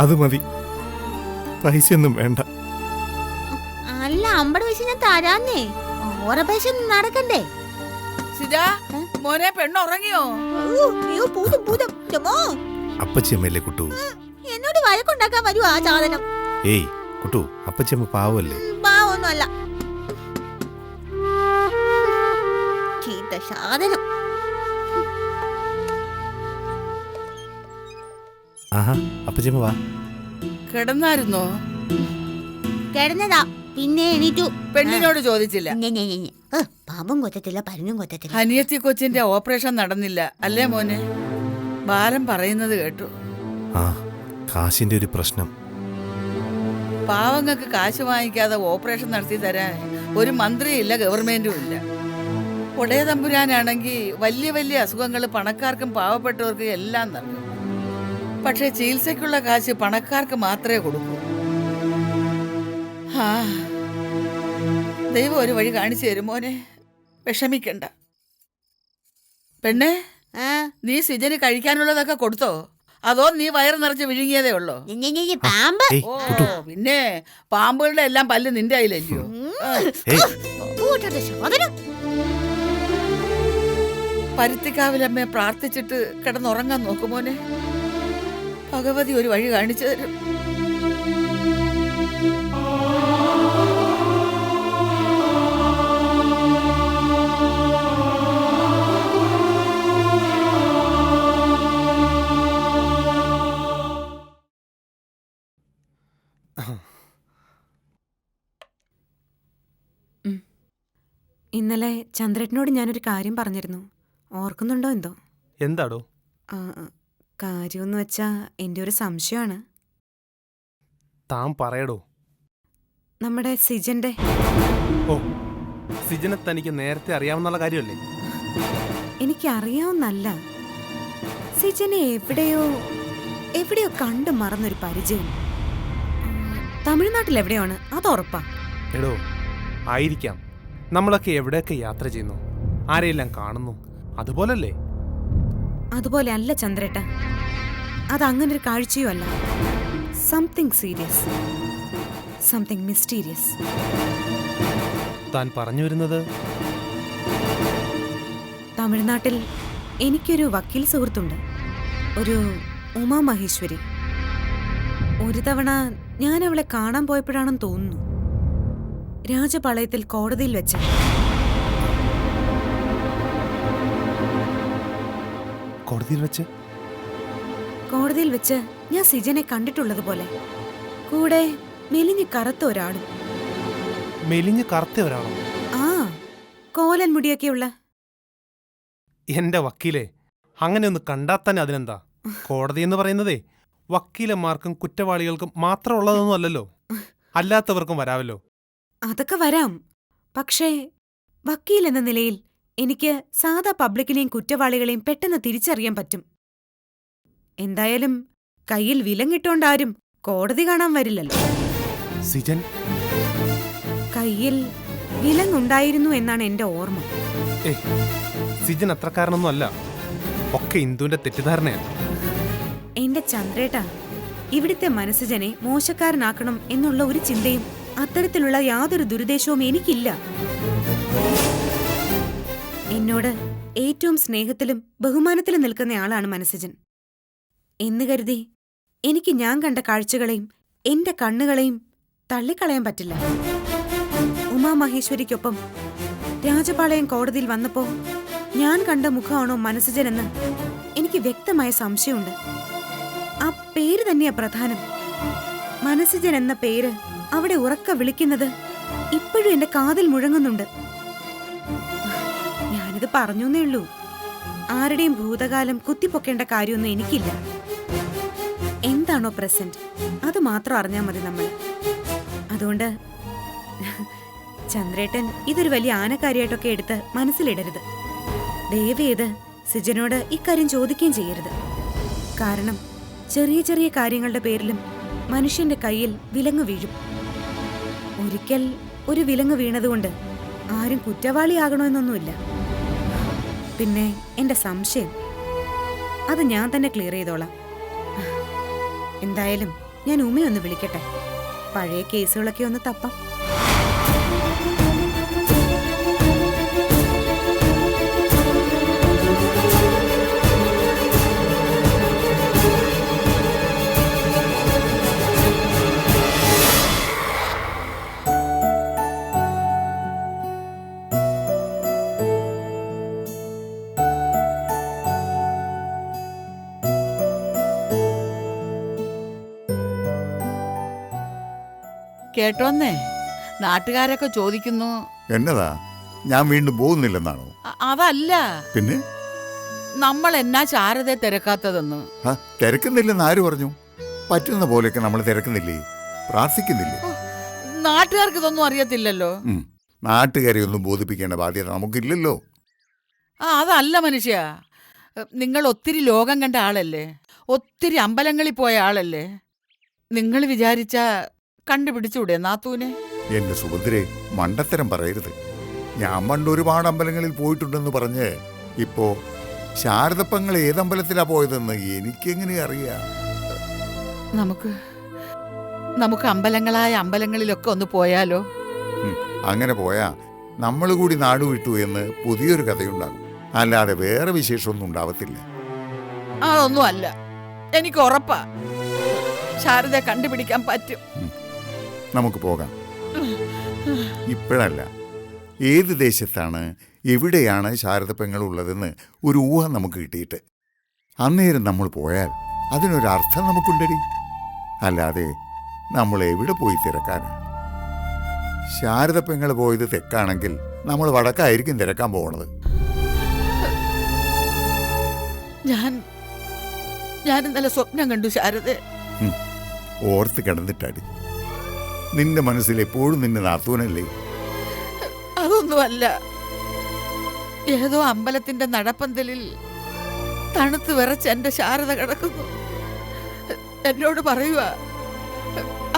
അത് മതി, പൈസയൊന്നും വേണ്ട. അല്ല, 50 പൈസ ഞാൻ തരാന്നേ. ഓപ്പറേഷൻ നടക്കണ്ടേ? മോനെ, പെണ്ണുറങ്ങിയോ? അപ്പച്ചിയമ്മല്ലേ കുട്ടു? എന്നോട് വഴക്കുണ്ടാക്കാൻ വരുവാ ആ സാധനം. ഏയ് കുട്ടു, അപ്പച്ചിയമ്മ പാവല്ലേ? പാവൊന്നും അല്ല, ചീത്ത സാധനം. ആഹാ, അപ്പച്ചിയമ്മ വാ. കിടന്നായിരുന്നോ? കിടന്നതാ, പിന്നെ എണീറ്റു. പെണ്ണിനോട് ചോദിച്ചില്ല? പാമ്പും കൊത്തത്തില്ല, പരനും കൊത്തത്തില്ല. അനിയത്തി കൊച്ചിന്റെ ഓപ്പറേഷൻ നടന്നില്ല അല്ലേ മോനെ? ബാലൻ പറയുന്നത് കേട്ടു. ആ, കാശിന്റെ ഒരു പ്രശ്നം. പാവങ്ങൾക്ക് കാശ് വാങ്ങിക്കാതെ ഓപ്പറേഷൻ നടത്തി തരാൻ ഒരു മന്ത്രിയില്ല, ഗവൺമെന്റും ഇല്ല. ഒടേ തമ്പുരാനാണെങ്കിൽ വലിയ വലിയ അസുഖങ്ങൾ പണക്കാർക്കും പാവപ്പെട്ടവർക്കും എല്ലാം നൽകും. പക്ഷെ ചികിത്സയ്ക്കുള്ള കാശ് പണക്കാർക്ക് മാത്രമേ കൊടുക്കൂ. ആ, ദൈവം ഒരു വഴി കാണിച്ചു തരും മോനെ, വിഷമിക്കണ്ട. പെണ്ണെ, നീ സിജന് കഴിക്കാനുള്ളതൊക്കെ കൊടുത്തോ? അതോ നീ വയറ് നിറച്ച് വിഴുങ്ങിയതേ ഉള്ളോ? പിന്നെ പാമ്പുകളുടെ എല്ലാം പല്ല് നിന്റെ കയ്യിലല്ലയോ? പരുത്തിക്കാവിലമ്മയെ പ്രാർത്ഥിച്ചിട്ട് കിടന്നുറങ്ങാൻ നോക്കുമോനെ, ഭഗവതി ഒരു വഴി കാണിച്ചു തരും. ഇന്നലെ ചന്ദ്രേട്ടനോട് ഞാനൊരു കാര്യം പറഞ്ഞിരുന്നു. ഓർക്കുന്നുണ്ടോ എന്തോ? എന്താടോ? കാര്യമെന്ന് വെച്ചാ എൻ്റെ ഒരു സംശയമാണ്. താൻ പറയടോ. നമ്മുടെ സിജന്റെ ഓ, സിജനെ തനിക്ക് നേരത്തെ അറിയാവുന്ന കാര്യമല്ലേ? എനിക്കറിയാവുന്നല്ല. സിജനെ എവിടെയോ കണ്ടു മറന്നൊരു പരിചയം. തമിഴ്നാട്ടിൽ എവിടെയാണ്, അത് ഉറപ്പാ. എടോ, ആയിരിക്കാം. നമ്മളൊക്കെ എവിടെയൊക്കെ യാത്ര ചെയ്യുന്നു, ആരെയെല്ലാം കാണുന്നു, അതുപോലല്ലേ? അതുപോലെ അല്ല ചന്ദ്രേട്ട, അതങ്ങനൊരു കാഴ്ചയോ അല്ല. Something serious, something mysterious. താൻ പറഞ്ഞു വരുന്നത്? തമിഴ്നാട്ടിൽ എനിക്കൊരു വക്കീൽ സുഹൃത്തുണ്ട്, ഒരു ഉമാ മഹേശ്വരി. ഒരു തവണ ഞാൻ അവളെ കാണാൻ പോയപ്പോഴാണെന്ന് തോന്നുന്നു, രാജപാളയത്തിൽ കോടതിയിൽ വെച്ച. കോടതിയിൽ വെച്ച് ഞാൻ സിജനെ കണ്ടിട്ടുള്ളതുപോലെ, കൂടെ മെലിഞ്ഞ് കറുത്ത ഒരാളും. മെലിഞ്ഞ് കറുത്ത ഒരാളോ? ആ, കോലൻ മുടിയൊക്കെയുള്ള. എന്റെ വക്കീലെ, അങ്ങനെ ഒന്ന് കണ്ടാൽ തന്നെ അതിനെന്താ? കോടതി എന്ന് പറയുന്നതേ വക്കീലന്മാർക്കും കുറ്റവാളികൾക്കും മാത്രമുള്ളതൊന്നും അല്ലല്ലോ, അല്ലാത്തവർക്കും വരാമല്ലോ. അതൊക്കെ വരാം, പക്ഷേ വക്കീൽ എന്ന നിലയിൽ എനിക്ക് സാധാ പബ്ലിക്കിനെയും കുറ്റവാളികളെയും പെട്ടെന്ന് തിരിച്ചറിയാൻ പറ്റും. എന്തായാലും കയ്യിൽ വിലങ്ങിട്ടോണ്ടാരും കോടതി കാണാൻ വരില്ലല്ലോ. സിജൻ കയ്യിൽ വിലങ്ങുണ്ടായിരുന്നു എന്നാണ് എന്റെ ഓർമ്മ. സിജൻ അത്രക്കാരനൊന്നും അല്ല, ഒക്കെ ഇന്ദുവിന്റെ തെറ്റിദ്ധാരണയാണ്. എന്റെ ചന്ദ്രേട്ടാ, ഇവിടുത്തെ മനസ്സുജനെ മോശക്കാരനാക്കണം എന്നുള്ള ഒരു ചിന്തയും അത്തരത്തിലുള്ള യാതൊരു ദുരുദ്ദേശവും എനിക്കില്ല. എന്നോട് ഏറ്റവും സ്നേഹത്തിലും ബഹുമാനത്തിലും നിൽക്കുന്നയാളാണ് മനസ്സുജൻ എന്ന് കരുതി എനിക്ക് ഞാൻ കണ്ട കാഴ്ചകളെയും എന്റെ കണ്ണുകളെയും തള്ളിക്കളയാൻ പറ്റില്ല. ഉമാമഹേശ്വരിക്കൊപ്പം രാജപാളയം കോടതിയിൽ വന്നപ്പോ ഞാൻ കണ്ട മുഖമാണോ മനസ്സുജനെന്ന് എനിക്ക് വ്യക്തമായ സംശയമുണ്ട്. ആ പേര് തന്നെയാ പ്രധാനം. മനസ്സുജൻ എന്ന പേര് അവിടെ ഉറക്ക വിളിക്കുന്നത് ഇപ്പോഴും എന്റെ കാതിൽ മുഴങ്ങുന്നുണ്ട്. ഞാനിത് പറഞ്ഞേ ഉള്ളൂ, ആരുടെയും ഭൂതകാലം കുത്തിപ്പൊക്കേണ്ട കാര്യമൊന്നും എനിക്കില്ല. എന്താണോ പ്രസന്റ് അത് മാത്രം അറിഞ്ഞാൽ മതി നമ്മൾ. അതുകൊണ്ട് ചന്ദ്രേട്ടൻ ഇതൊരു വലിയ ആനക്കാരിയായിട്ടൊക്കെ എടുത്ത് മനസ്സിലിടരുത്. ദയവേത് സിജനോട് ഇക്കാര്യം ചോദിക്കുകയും ചെയ്യരുത്. കാരണം ചെറിയ ചെറിയ കാര്യങ്ങളുടെ പേരിലും മനുഷ്യന്റെ കയ്യിൽ വിലങ്ങ് വീഴും. ഒരിക്കൽ ഒരു വിലങ്ങ് വീണതുകൊണ്ട് ആരും കുറ്റവാളിയാകണമെന്നൊന്നുമില്ല. പിന്നെ എന്റെ സംശയം അത് ഞാൻ തന്നെ ക്ലിയർ ചെയ്തോളാം. എന്തായാലും ഞാൻ ഉമ്മയൊന്ന് വിളിക്കട്ടെ, പഴയ കേസുകളൊക്കെ ഒന്ന് തപ്പാം. കേട്ടോന്നേ, നാട്ടുകാരൊക്കെ ചോദിക്കുന്നു. എന്നതാ, ഞാൻ വീണ്ടും പോകുന്നില്ലെന്നാണോ? അതല്ല, പിന്നെ നമ്മൾ എന്നാ ശാരദയെ തിരക്കാത്തതെന്ന്. തിരക്കുന്നില്ലെന്ന് ആര് പറഞ്ഞു? പറ്റുന്ന പോലെയൊക്കെ നമ്മൾ തിരക്കുന്നില്ലേ, പ്രാർത്ഥിക്കുന്നില്ലേ? നാട്ടുകാർക്ക് ഇതൊന്നും അറിയത്തില്ലല്ലോ. നാട്ടുകാരെ ഒന്നും ബോധിപ്പിക്കേണ്ട ബാധ്യത നമുക്കില്ലല്ലോ. അതല്ല മനുഷ്യ, നിങ്ങൾ ഒത്തിരി ലോകം കണ്ട ആളല്ലേ, ഒത്തിരി അമ്പലങ്ങളിൽ പോയ ആളല്ലേ. നിങ്ങൾ വിചാരിച്ച കണ്ടുപിടിച്ചൂടെ നാത്തൂനെ? എന്റെ സുഭദ്രേ, മണ്ടത്തരം പറയരുത്. ഞാൻ പണ്ട് ഒരുപാട് അമ്പലങ്ങളിൽ പോയിട്ടുണ്ടെന്ന് പറഞ്ഞ് ഇപ്പോ ശാരദപ്പങ്ങൾ ഏതമ്പലത്തിലാ പോയതെന്ന് എനിക്കെങ്ങനെ അറിയാം? നമുക്ക് അമ്പലങ്ങളായ അമ്പലങ്ങളിലൊക്കെ ഒന്ന് പോയാലോ? അങ്ങനെ പോയാ നമ്മൾ കൂടി നാടുവിട്ടു എന്ന് പുതിയൊരു കഥയുണ്ടാകും, അല്ലാതെ വേറെ വിശേഷമൊന്നും ഉണ്ടാവത്തില്ല. അതൊന്നും അല്ല, എനിക്ക് ഉറപ്പാ ശാരദയെ കണ്ടുപിടിക്കാൻ പറ്റും. നമുക്ക് പോകാം. ഇപ്പോഴല്ല, ഏത് ദേശത്താണ് എവിടെയാണ് ശാരദപ്പെങ്ങൾ ഉള്ളതെന്ന് ഒരു ഊഹം നമുക്ക് കിട്ടിയിട്ട് അന്നേരം നമ്മൾ പോയാൽ അതിനൊരർത്ഥം നമുക്കുണ്ടടി. അല്ലാതെ നമ്മൾ എവിടെ പോയി തിരക്കാനാണ്? ശാരദപ്പെങ്ങൾ പോയത് തെക്കാണെങ്കിൽ നമ്മൾ വടക്കായിരിക്കും തിരക്കാൻ പോകണത്. ഞാൻ ഇന്നലെ സ്വപ്നം കണ്ടു ശാരദ. ഓർത്ത് കിടന്നിട്ടാടി. നിന്റെ മനസ്സിൽ എപ്പോഴും നിന്റെ നാത്തൂനല്ലേ? അതൊന്നുമല്ല. ഏതോ അമ്പലത്തിന്റെ നടപ്പന്തലിൽ തണുത്ത് വിറച്ച് എന്റെ ശാരദ കിടക്കുന്നു. എന്നോട് പറയുക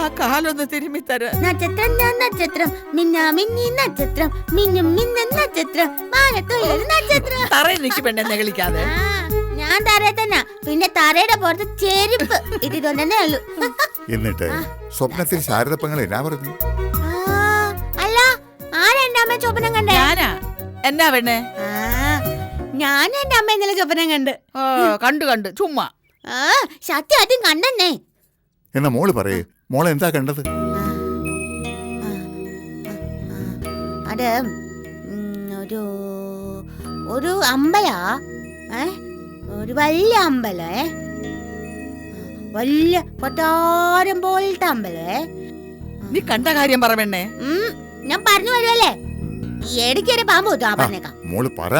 ആ കാലൊന്ന് തിരുമ്മി തരാൻ. നക്ഷത്രം ഞാൻ നക്ഷത്രം, മിന്നാ മിന്നി നക്ഷത്രം, മിന്നും മിന്നും നക്ഷത്രം, മാനത്തുള്ളൊരു നക്ഷത്രം. തറയിൽ നിൽക്കി പെണ്ണെ നെകളിക്കാതെ. ഞാൻ തറയെ തന്നെ, പിന്നെ തറയുടെ പുറത്ത് ചെരുപ്പ് ഇട്ടിട്ടുണ്ടെന്നേ ഉള്ളൂ. എന്നിട്ട് സ്വപ്നത്തിൽ ശാരദപ്പങ്ങൾ എന്നാ പറഞ്ഞു? അല്ല, ആരാ എന്റെ അമ്മ സ്വപ്നം കണ്ടേ? ഞാനാ. എന്നാ പെണ്ണെ? ഞാൻ എന്റെ അമ്മ ഇന്നലെ സ്വപ്നം കണ്ട്. കണ്ടു ചുമ്മാ. സത്യമായിട്ടും കണ്ടെന്നേ. എന്നാ മോള് പറയേ, മോളെ എന്താ കണ്ടത്? അത് ഒരു അമ്പലാ, ഒരു വലിയ അമ്പലേ, വലിയ കൊട്ടാരം പോലത്തെ അമ്പലേ. നീ കണ്ട കാര്യം പറ പെണ്ണെ. ഞാൻ പറഞ്ഞു വരുമല്ലേ, ഇടയ്ക്കൊരു പാമ്പ് കൂത്താ പറഞ്ഞേക്കാം. മോള് പറ.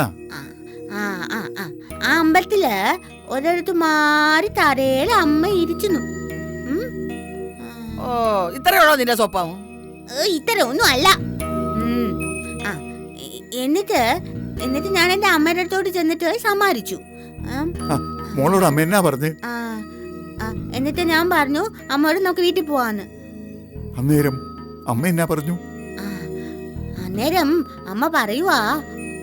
ആ അമ്പലത്തില് ഒരിടത്ത് മാറി തറയിൽ അമ്മ ഇരിക്കുന്നു. ഇത്രയുള്ളോ നിന്റെ സ്വപ്നം? ഇത്ര ഒന്നും അല്ല. എന്നിട്ട് ഞാൻ എന്റെ അമ്മയുടെ അടുത്തോട്ട് ചെന്നിട്ട് സമാരിച്ചു. മോളോട് അമ്മ എന്നാ പറഞ്ഞു? എന്നിട്ട് ഞാൻ പറഞ്ഞു അമ്മയോട് നമുക്ക് വീട്ടിൽ പോവാന്ന്. അന്നേരം അമ്മ എന്നാ പറഞ്ഞു? അന്നേരം അമ്മ പറയുവാ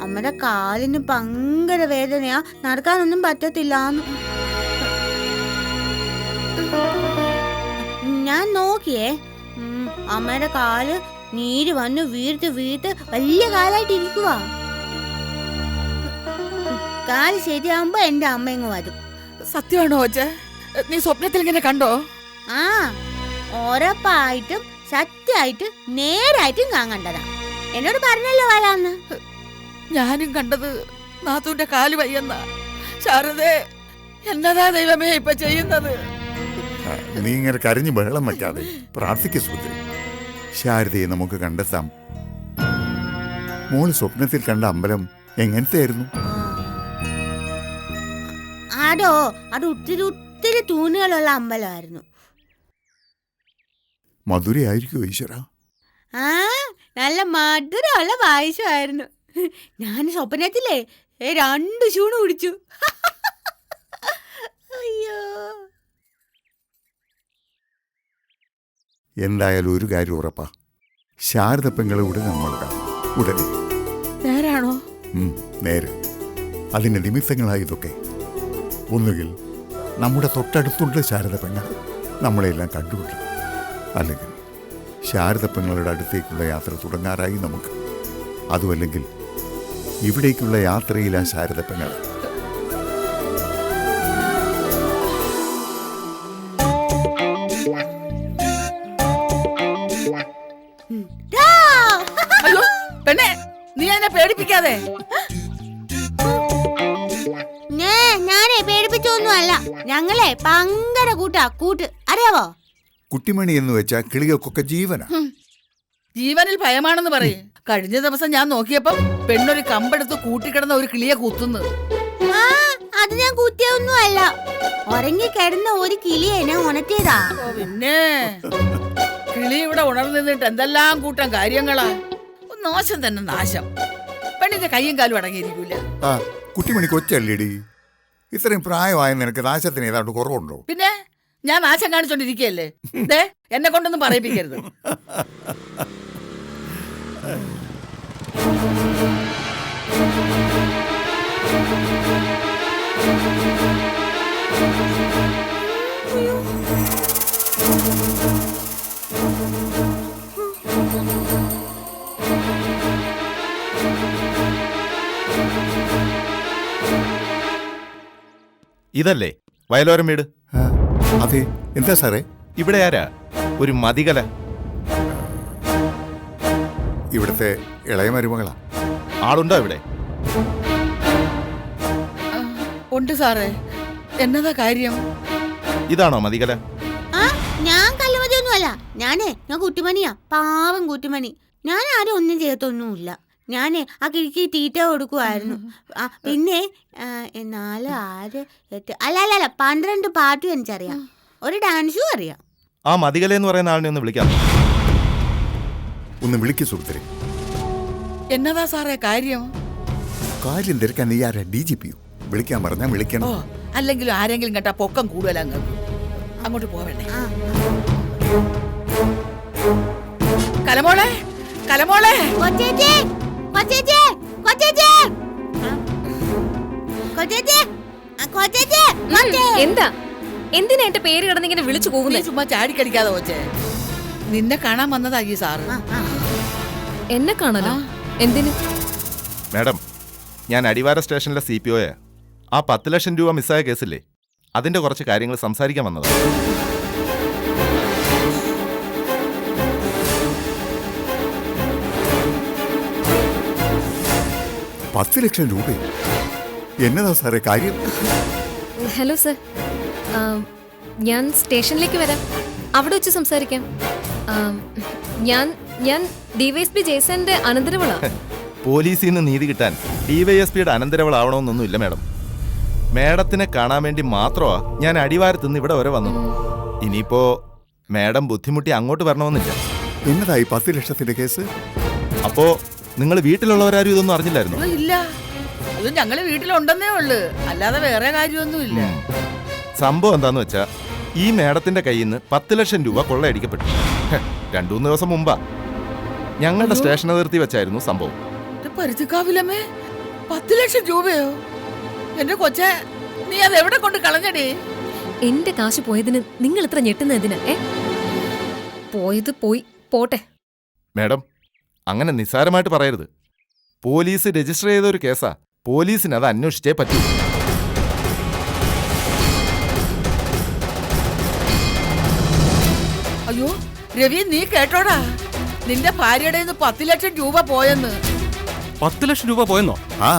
അമ്മയുടെ കാലിന് ഭയങ്കര വേദനയാ, നടക്കാനൊന്നും പറ്റത്തില്ലാന്ന്. ഞാൻ നോക്കിയേ, അമ്മയുടെ കാല് നീര് വന്ന് വീർത്ത് വലിയ കാലായിട്ടിരിക്കുവാ. കാല് ശരിയാവുമ്പോ എന്റെ അമ്മ ഇങ്ങ് വരും. സത്യമാണോ അച്ഛ? നീ സ്വപ്നത്തിൽ ഇങ്ങനെ കണ്ടോ? ഉറപ്പായിട്ടും സത്യമായിട്ടും നേരായിട്ടും ഞാൻ കണ്ടതാ. എന്നോട് പറഞ്ഞല്ലോ വരാന്ന്. ഞാനും കണ്ടത് നാത്തൂന്റെ കാല് വയ്യെന്ന. ശാരദേ, എന്നതാ ദൈവമേ ഇപ്പൊ ചെയ്യുന്നത്? നീ ഇങ്ങനെ കരഞ്ഞു ബഹളം വയ്ക്കാതെ പ്രാർത്ഥിക്ക സുഭദ്ര. ശാരദയെ നമുക്ക് കണ്ടെത്താം. മോള് സ്വപ്നത്തിൽ കണ്ട അമ്പലം എങ്ങനത്തെ ആയിരുന്നു? അത് ഒത്തിരി തൂണുകളുള്ള അമ്പലമായിരുന്നു. മധുരയായിരിക്കും ഈശ്വര. നല്ല മധുരമുള്ള പായസമായിരുന്നു. ഞാൻ സ്വപ്നത്തിലേ 2 ചൂണ് കുടിച്ചു. അയ്യോ. എന്തായാലും ഒരു കാര്യം ഉറപ്പാ, ശാരദപ്പെങ്ങളെ ഉടനെ നമ്മൾ കാണും. ഉടനെ. നേരാണോ? നേരെ. അതിന്റെ നിമിത്തങ്ങളായി ഇതൊക്കെ. ഒന്നുകിൽ നമ്മുടെ തൊട്ടടുത്തുണ്ട് ശാരദപ്പെങ്ങൾ, നമ്മളെല്ലാം കണ്ടുപിടിക്കും. അല്ലെങ്കിൽ ശാരദപ്പെങ്ങളുടെ അടുത്തേക്കുള്ള യാത്ര തുടങ്ങാറായി നമുക്ക്. അതുമല്ലെങ്കിൽ ഇവിടേക്കുള്ള യാത്രയിലാ ശാരദപ്പെങ്ങൾ. അയ്യോ പെണ്ണെ, നീ എന്നെ പേടിപ്പിക്കാതെ. ഞാനേ പേടിപ്പിച്ചൊന്നും അല്ല. ഞങ്ങളെ ഭയങ്കര കൂട്ട് അറിയാവോ? കുട്ടിമണി എന്ന് വെച്ചാ കിളികൾക്കൊക്കെ ജീവനാ. ജീവനിൽ ഭയമാണെന്ന് പറയും. കഴിഞ്ഞ ദിവസം ഞാൻ നോക്കിയപ്പം പെണ്ണൊരു കമ്പെടുത്ത് കൂട്ടിക്കിടന്ന ഒരു കിളിയെ കുത്തുന്നു. അത് ഞാൻ കുത്തിയൊന്നും അല്ല, ഉറങ്ങി കിടന്ന ഒരു കിളിയെ ഞാൻ ഉണർത്തിയതാ. പിന്നെ കിളി ഇവിടെ ഉണർന്നിട്ട് എന്തെല്ലാം കൂട്ടം കാര്യങ്ങളാ. നാശം തന്നെ നാശം. പെണ്ണിന്റെ കയ്യും കാലും അടങ്ങിയിരിക്കൂല. കുട്ടിമണി കൊച്ചല്ലേടി, ഇത്രയും പ്രായമായ നിനക്ക് നാശത്തിന് ഏതാണ്ട് കുറവുണ്ടോ? പിന്നെ ഞാൻ നാശം കാണിച്ചോണ്ടിരിക്കുകയല്ലേ. എന്നെ കൊണ്ടൊന്നും പറയിപ്പിക്കരുത്. ഇതല്ലേ വയലോരം വീട്? അതെ. എന്താ സാറേ? ഇവിടെ ആരാ? ഒരു മതികല. ഇവിടുത്തെ ഇളയ മരുമകളാ. ആളുണ്ടോ ഇവിടെ? ഉണ്ട് സാറേ. എന്നതാ കാര്യം? ഇതാണോ മതികല? ഞാൻ കല്ലുമതിയൊന്നും അല്ല. ഞാൻ കുട്ടിമണിയാ, പാവം കുട്ടിമണി. ഞാൻ ആരും ഒന്നും ചെയ്യത്തൊന്നുമില്ല. ഞാനേ ആ കിഴിക്ക് തീറ്റ കൊടുക്കുമായിരുന്നു. പിന്നെ 4, 6, 8 അല്ല 12 പാട്ടും എനിക്കറിയാം. ഒരു ഡാൻസും അറിയാം. ആ മതികല എന്ന് പറയുന്ന ആളിനെ ഒന്ന് വിളിക്കാം. ഒന്ന് വിളിക്കു സുഹൃത്തിരെ. എന്നതാ സാറേ കാര്യം? കാര്യം തിരക്കാൻ നീ ആരാ? DGP വിളിക്കാൻ പറഞ്ഞാൽ വിളിക്കണം. ഓ, അല്ലെങ്കിലും ആരെങ്കിലും കേട്ടാ പൊക്കം കൂടുതലാ അങ്ങോട്ട് പോവണ്ടേ? കലമോളെ, കലമോളെ, കൊച്ചേച്ചി, കൊച്ചേച്ചി, കൊച്ചേച്ചി, കൊച്ചേച്ചി, കൊച്ചേച്ചി, കൊച്ചേ. എന്താ എന്തിനാ എന്റെ പേര് കിടന്നിങ്ങനെ വിളിച്ചു നീ പോകുന്നേ? ചുമ്മാ ചാടിക്കടിക്കാതെ കൊച്ചേ. നിന്നെ കാണാൻ വന്നതാ ഈ സാറ്. എന്നെ കാണാനോ? എന്തിന്? മാഡം, ഞാൻ അടിവാര സ്റ്റേഷനിലെ CPOയാ. ആ 10 ലക്ഷം രൂപ മിസ്സായ കേസില്ലേ, അതിന്റെ കുറച്ച് കാര്യങ്ങൾ സംസാരിക്കാൻ വന്നതാണ്. 10 ലക്ഷം രൂപ? എന്നതാ സാറേ കാര്യം? ഹലോ സർ, ഞാൻ സ്റ്റേഷനിലേക്ക് വരാം, അവിടെ വെച്ച് സംസാരിക്കാം. ഞാൻ DYSP ജയ്സന്റെ അനന്തരവളാ. പോലീസിൽ നിന്ന് നീതി കിട്ടാൻ DYSPയുടെ അനന്തരവളാവണമെന്നൊന്നുമില്ല മാഡം. മാഡത്തിനെ കാണാൻ വേണ്ടി മാത്രമാ ഞാൻ അടിവാരത്തുനിന്ന് ഇവിടെ വരെ വന്നത്. ഇനിയിപ്പോ മാഡം ബുദ്ധിമുട്ടി അങ്ങോട്ട് വരണമെന്നില്ല. എന്നതായി 10 ലക്ഷത്തിന്റെ കേസ്? അപ്പോ നിങ്ങൾ വീട്ടിലുള്ളവരാരും ഇതൊന്നും അറിഞ്ഞില്ലായിരുന്നു? ഇല്ല, അത് ഞങ്ങള് വീട്ടിലുണ്ടെന്നേ ഉള്ളു, അല്ലാതെ വേറെ കാര്യമൊന്നുമില്ല. സംഭവം എന്താന്ന് വെച്ചാ, ഈ മാഡത്തിന്റെ കയ്യിൽ നിന്ന് 10 ലക്ഷം രൂപ കൊള്ളയടിക്കപ്പെട്ടു. 2-3 ദിവസം മുമ്പാ. ഞങ്ങളുടെ സ്റ്റേഷൻ അതിർത്തി വെച്ചായിരുന്നു സംഭവം. പരുത്തിക്കാവിലമ്മേ, 10 ലക്ഷം രൂപയോ? എന്റെ കൊച്ചെ, നീ അത് എവിടെ കൊണ്ട് കളഞ്ഞടി? എന്റെ കാശ് പോയതിന് നിങ്ങൾ ഇത്ര ഞെട്ടുന്നതിന്? പോയത് പോയി, പോട്ടെ. മാഡം, അങ്ങനെ നിസ്സാരമായിട്ട് പറയരുത്. പോലീസ് രജിസ്റ്റർ ചെയ്ത ഒരു കേസാ. പോലീസിന് അത് അന്വേഷിച്ചേ പറ്റൂ. അയ്യോ രവി, നീ കേട്ടോടാ, നിന്റെ ഭാര്യയുടെ 10 ലക്ഷം രൂപ പോയെന്ന്. 10 ലക്ഷം രൂപ പോയെന്നോ? ആ,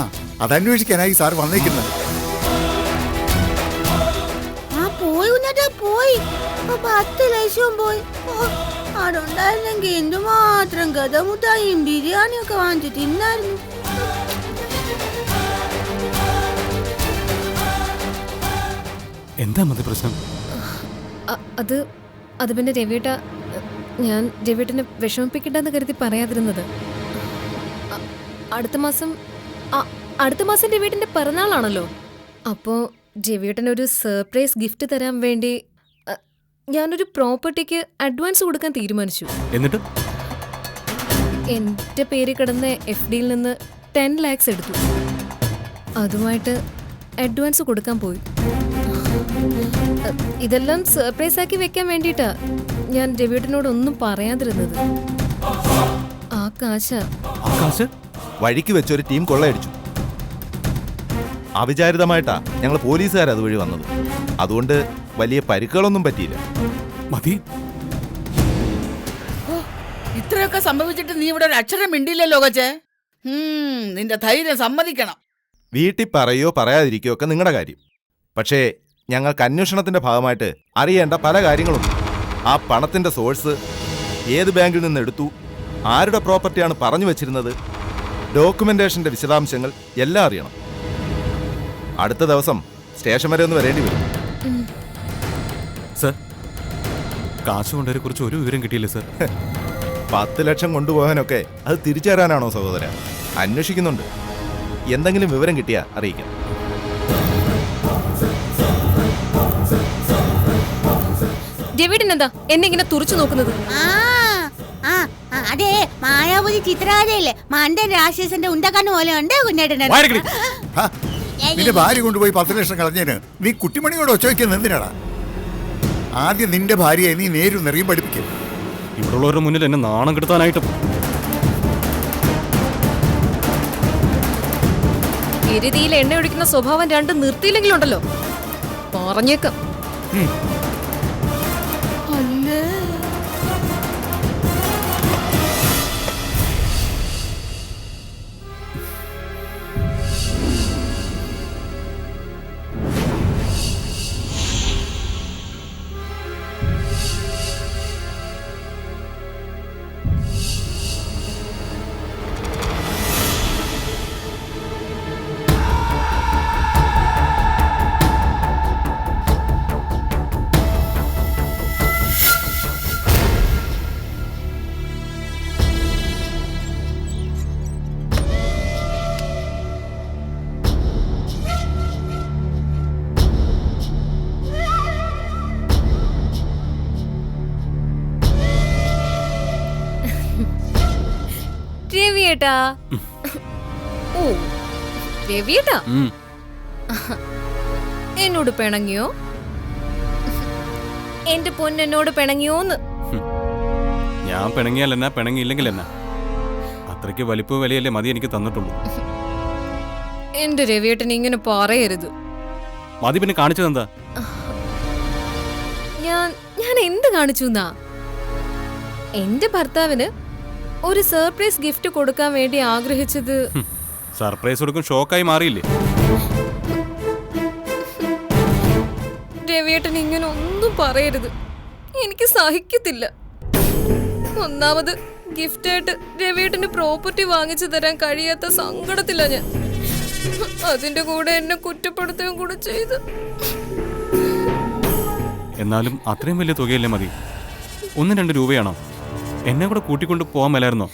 അതന്വേഷിക്കാനായി സാർ വന്നേക്കുന്നത്. പോയി പോയി 10 ലക്ഷം പോയി. അതുണ്ടായിരുന്നെങ്കിൽ എന്തുമാത്രം ഗതമുട്ടായും ബിരിയാണിയൊക്കെ വാങ്ങിച്ചു തിന്നായിരുന്നു. എന്താ മതി പ്രശ്നം? അത് പിന്നെ രവിയേട്ട, ഞാൻ രവിയേട്ടനെ വിഷമിപ്പിക്കണ്ടെന്ന് കരുതി പറയാതിരുന്നത്. അടുത്ത മാസം രവിയേട്ടന്റെ പിറന്നാളാണല്ലോ. അപ്പോ രവിയേട്ടനൊരു സർപ്രൈസ് ഗിഫ്റ്റ് തരാൻ വേണ്ടി ഞാനൊരു പ്രോപ്പർട്ടിക്ക് അഡ്വാൻസ് കൊടുക്കാൻ തീരുമാനിച്ചു. എന്നിട്ട് എന്റെ പേര് കിടന്ന FDയിൽ നിന്ന് 10 lakhs എടുത്തു. അതുമായിട്ട് അഡ്വാൻസ് കൊടുക്കാൻ പോയി. ഇതെല്ലാം സർപ്രൈസ് ആക്കി വെക്കാൻ വേണ്ടിയിട്ടാ ഞാൻ രവിയേട്ടനോട് ഒന്നും പറയാതിരുന്നത്. ആ കാശ് വഴിക്ക് വെച്ചൊരു ടീം കൊള്ളയടിച്ചു. അവിചാരിതമായിട്ടാ ഞങ്ങൾ പോലീസുകാർ അതുവഴി വന്നത്. അതുകൊണ്ട് വലിയ പരിക്കുകളൊന്നും പറ്റിയില്ല. മതി. ഇത്രയൊക്കെ സംഭവിച്ചിട്ട് നീ ഇവിടെ ഒരു അക്ഷരം മിണ്ടിയില്ലല്ലോ കൊച്ചേ. നിന്റെ ധൈര്യം സമ്മതിക്കണം. വീട്ടിൽ പറയോ പറയാതിരിക്കോ ഒക്കെ നിങ്ങളുടെ കാര്യം. പക്ഷേ ഞങ്ങൾക്ക് അന്വേഷണത്തിന്റെ ഭാഗമായിട്ട് അറിയേണ്ട പല കാര്യങ്ങളുണ്ട്. ആ പണത്തിന്റെ സോഴ്സ്, ഏത് ബാങ്കിൽ നിന്ന് എടുത്തു, ആരുടെ പ്രോപ്പർട്ടിയാണ് പറഞ്ഞു വെച്ചിരുന്നത്, ഡോക്യുമെന്റേഷന്റെ വിശദാംശങ്ങൾ എല്ലാം അറിയണം. അടുത്ത ദിവസം സ്റ്റേഷൻ വരെ ഒന്ന് വരേണ്ടി വരും. സർ, കാശ് കൊണ്ടവരെ കുറിച്ച് ഒരു വിവരം കിട്ടിയില്ല സർ. 10 ലക്ഷം കൊണ്ടുപോകാനൊക്കെ അത് തിരിച്ചു തരാനാണോ സഹോദര? അന്വേഷിക്കുന്നുണ്ട്. എന്തെങ്കിലും വിവരം കിട്ടിയാ അറിയിക്കാം. രവിയേട്ടനെന്താ എന്നെ ഇങ്ങനെ തുറച്ചു നോക്കുന്നത്? അതെ, മായാവതി ചിത്രകഥയില്ലേ, മണ്ടൻ രാക്ഷസന്റെ ഉണ്ടക്കണ്ണ് പോലെ ഉണ്ട് കുഞ്ഞേട്ടൻ. നിന്റെ ഭാര്യ കൊണ്ടുപോയി 10 ലക്ഷം കളഞ്ഞതിന് നീ കുട്ടിമണിയോട് ഒച്ചവയ്ക്കുന്നത് എന്തിനാടാ? ആദ്യം നിന്റെ ഭാര്യയെ നീ നേരും നിറയും പഠിപ്പിക്കും. ഇവിടെയുള്ളവരുടെ മുന്നിൽ എന്നെ നാണം കെടുത്താനായിട്ട് എരുതിയിൽ എണ്ണ ഒഴിക്കുന്ന സ്വഭാവം രണ്ടും നിർത്തിയില്ലെങ്കിലുണ്ടല്ലോ, പറഞ്ഞേക്കാം. രവിയേട്ടാ. ഓ രവിയേട്ടാ, ഉം. എന്നോട് പിണങ്ങിയോ? എന്റെ പൊന്നെന്നോട് പിണങ്ങിയോന്ന്? ഞാൻ പിണങ്ങിയാൽ എന്നാ, പിണങ്ങിയില്ലെങ്കിൽ എന്നാ, അത്രയ്ക്ക് വലിപ്പ വിലയല്ലേ മതി എനിക്ക് തന്നിട്ടുള്ളൂ. എന്റെ രവിയേട്ടൻ ഇങ്ങനെ പറയരുത്. മതി പിന്നെ കാണിച്ചതെന്താ? ഞാൻ എന്ത് കാണിച്ചു എന്നാ? എന്റെ ഭർത്താവിന് ഒരു സർപ്രൈസ് ഗിഫ്റ്റ് കൊടുക്കാൻ വേണ്ടി ആഗ്രഹിച്ചത്. സർപ്രൈസ് കൊടുക്കും ഷോക്കായി മാറിയില്ലേ? രവിയേട്ടൻ ഇങ്ങനെ ഒന്നും പറയരുത്, എനിക്ക് സഹിക്കത്തില്ല. ഒന്നാമത് ഗിഫ്റ്റായിട്ട് രവിയേട്ടന് പ്രോപ്പർട്ടി വാങ്ങിച്ചു തരാൻ കഴിയാത്ത സങ്കടത്തില്ല ഞാൻ. അതിന്റെ കൂടെ എന്നെ കുറ്റപ്പെടുത്തുകയും കൂടെ ചെയ്ത്. എന്നാലും അത്രയും വലിയ തുകയല്ലേ മതി? 1-2 രൂപയാണോ? എന്നെ കൂടെ കൂട്ടിക്കൊണ്ട് പോകാൻ മേലായിരുന്നോ?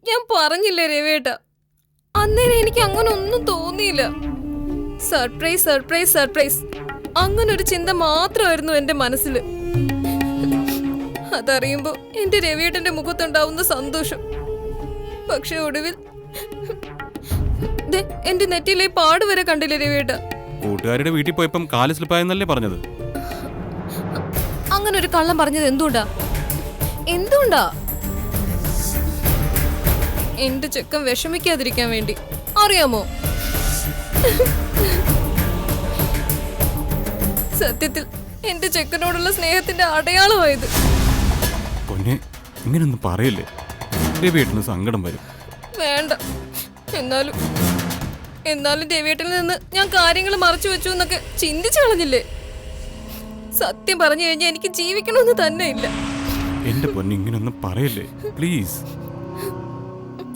ഞാൻ പറഞ്ഞില്ലേ രവിയേട്ട, അന്നേരം എനിക്ക് അങ്ങനെ ഒന്നും തോന്നിയില്ല. സർപ്രൈസ് സർപ്രൈസ് സർപ്രൈസ് അങ്ങനെ ഒരു ചിന്ത മാത്രമായിരുന്നു എന്റെ മനസ്സിൽ. അതറിയുമ്പോ എന്റെ രവിയേട്ടന്റെ മുഖത്തുണ്ടാവുന്ന സന്തോഷം. പക്ഷെ ഒടുവിൽ എന്റെ നെറ്റിയിലെ പാട് വരെ കണ്ടില്ലേ രവിയേട്ട? കൂട്ടുകാരുടെ വീട്ടിൽ പോയപ്പം കാല് സ്ലിപ്പായെന്നല്ലേ പറഞ്ഞത്? അങ്ങനെ ഒരു കള്ളം പറഞ്ഞത് എന്തുകൊണ്ടാ? എന്തുകൊണ്ടാ? എന്റെ ചെക്കൻ വിഷമിക്കാതിരിക്കാൻ വേണ്ടി, അറിയാമോ? സത്യത്തിൽ എന്റെ ചെക്കനോടുള്ള സ്നേഹത്തിന്റെ അടയാളമായത്. പൊന്നെ, ഇങ്ങനൊന്നും പറയില്ലേ, രവിയേട്ടന് സങ്കടം വരും. വേണ്ട, എന്നാലും രവിയേട്ടനിൽ നിന്ന് ഞാൻ കാര്യങ്ങൾ മറച്ചു വെച്ചു എന്നൊക്കെ ചിന്തിച്ചു കളഞ്ഞില്ലേ? സത്യം പറഞ്ഞു കഴിഞ്ഞാൽ എനിക്ക് ജീവിക്കണമെന്ന് തന്നെ ഇല്ല. എന്റെ പൊന്നെ, ഇങ്ങനൊന്നും പറയില്ലേ പ്ലീസ്.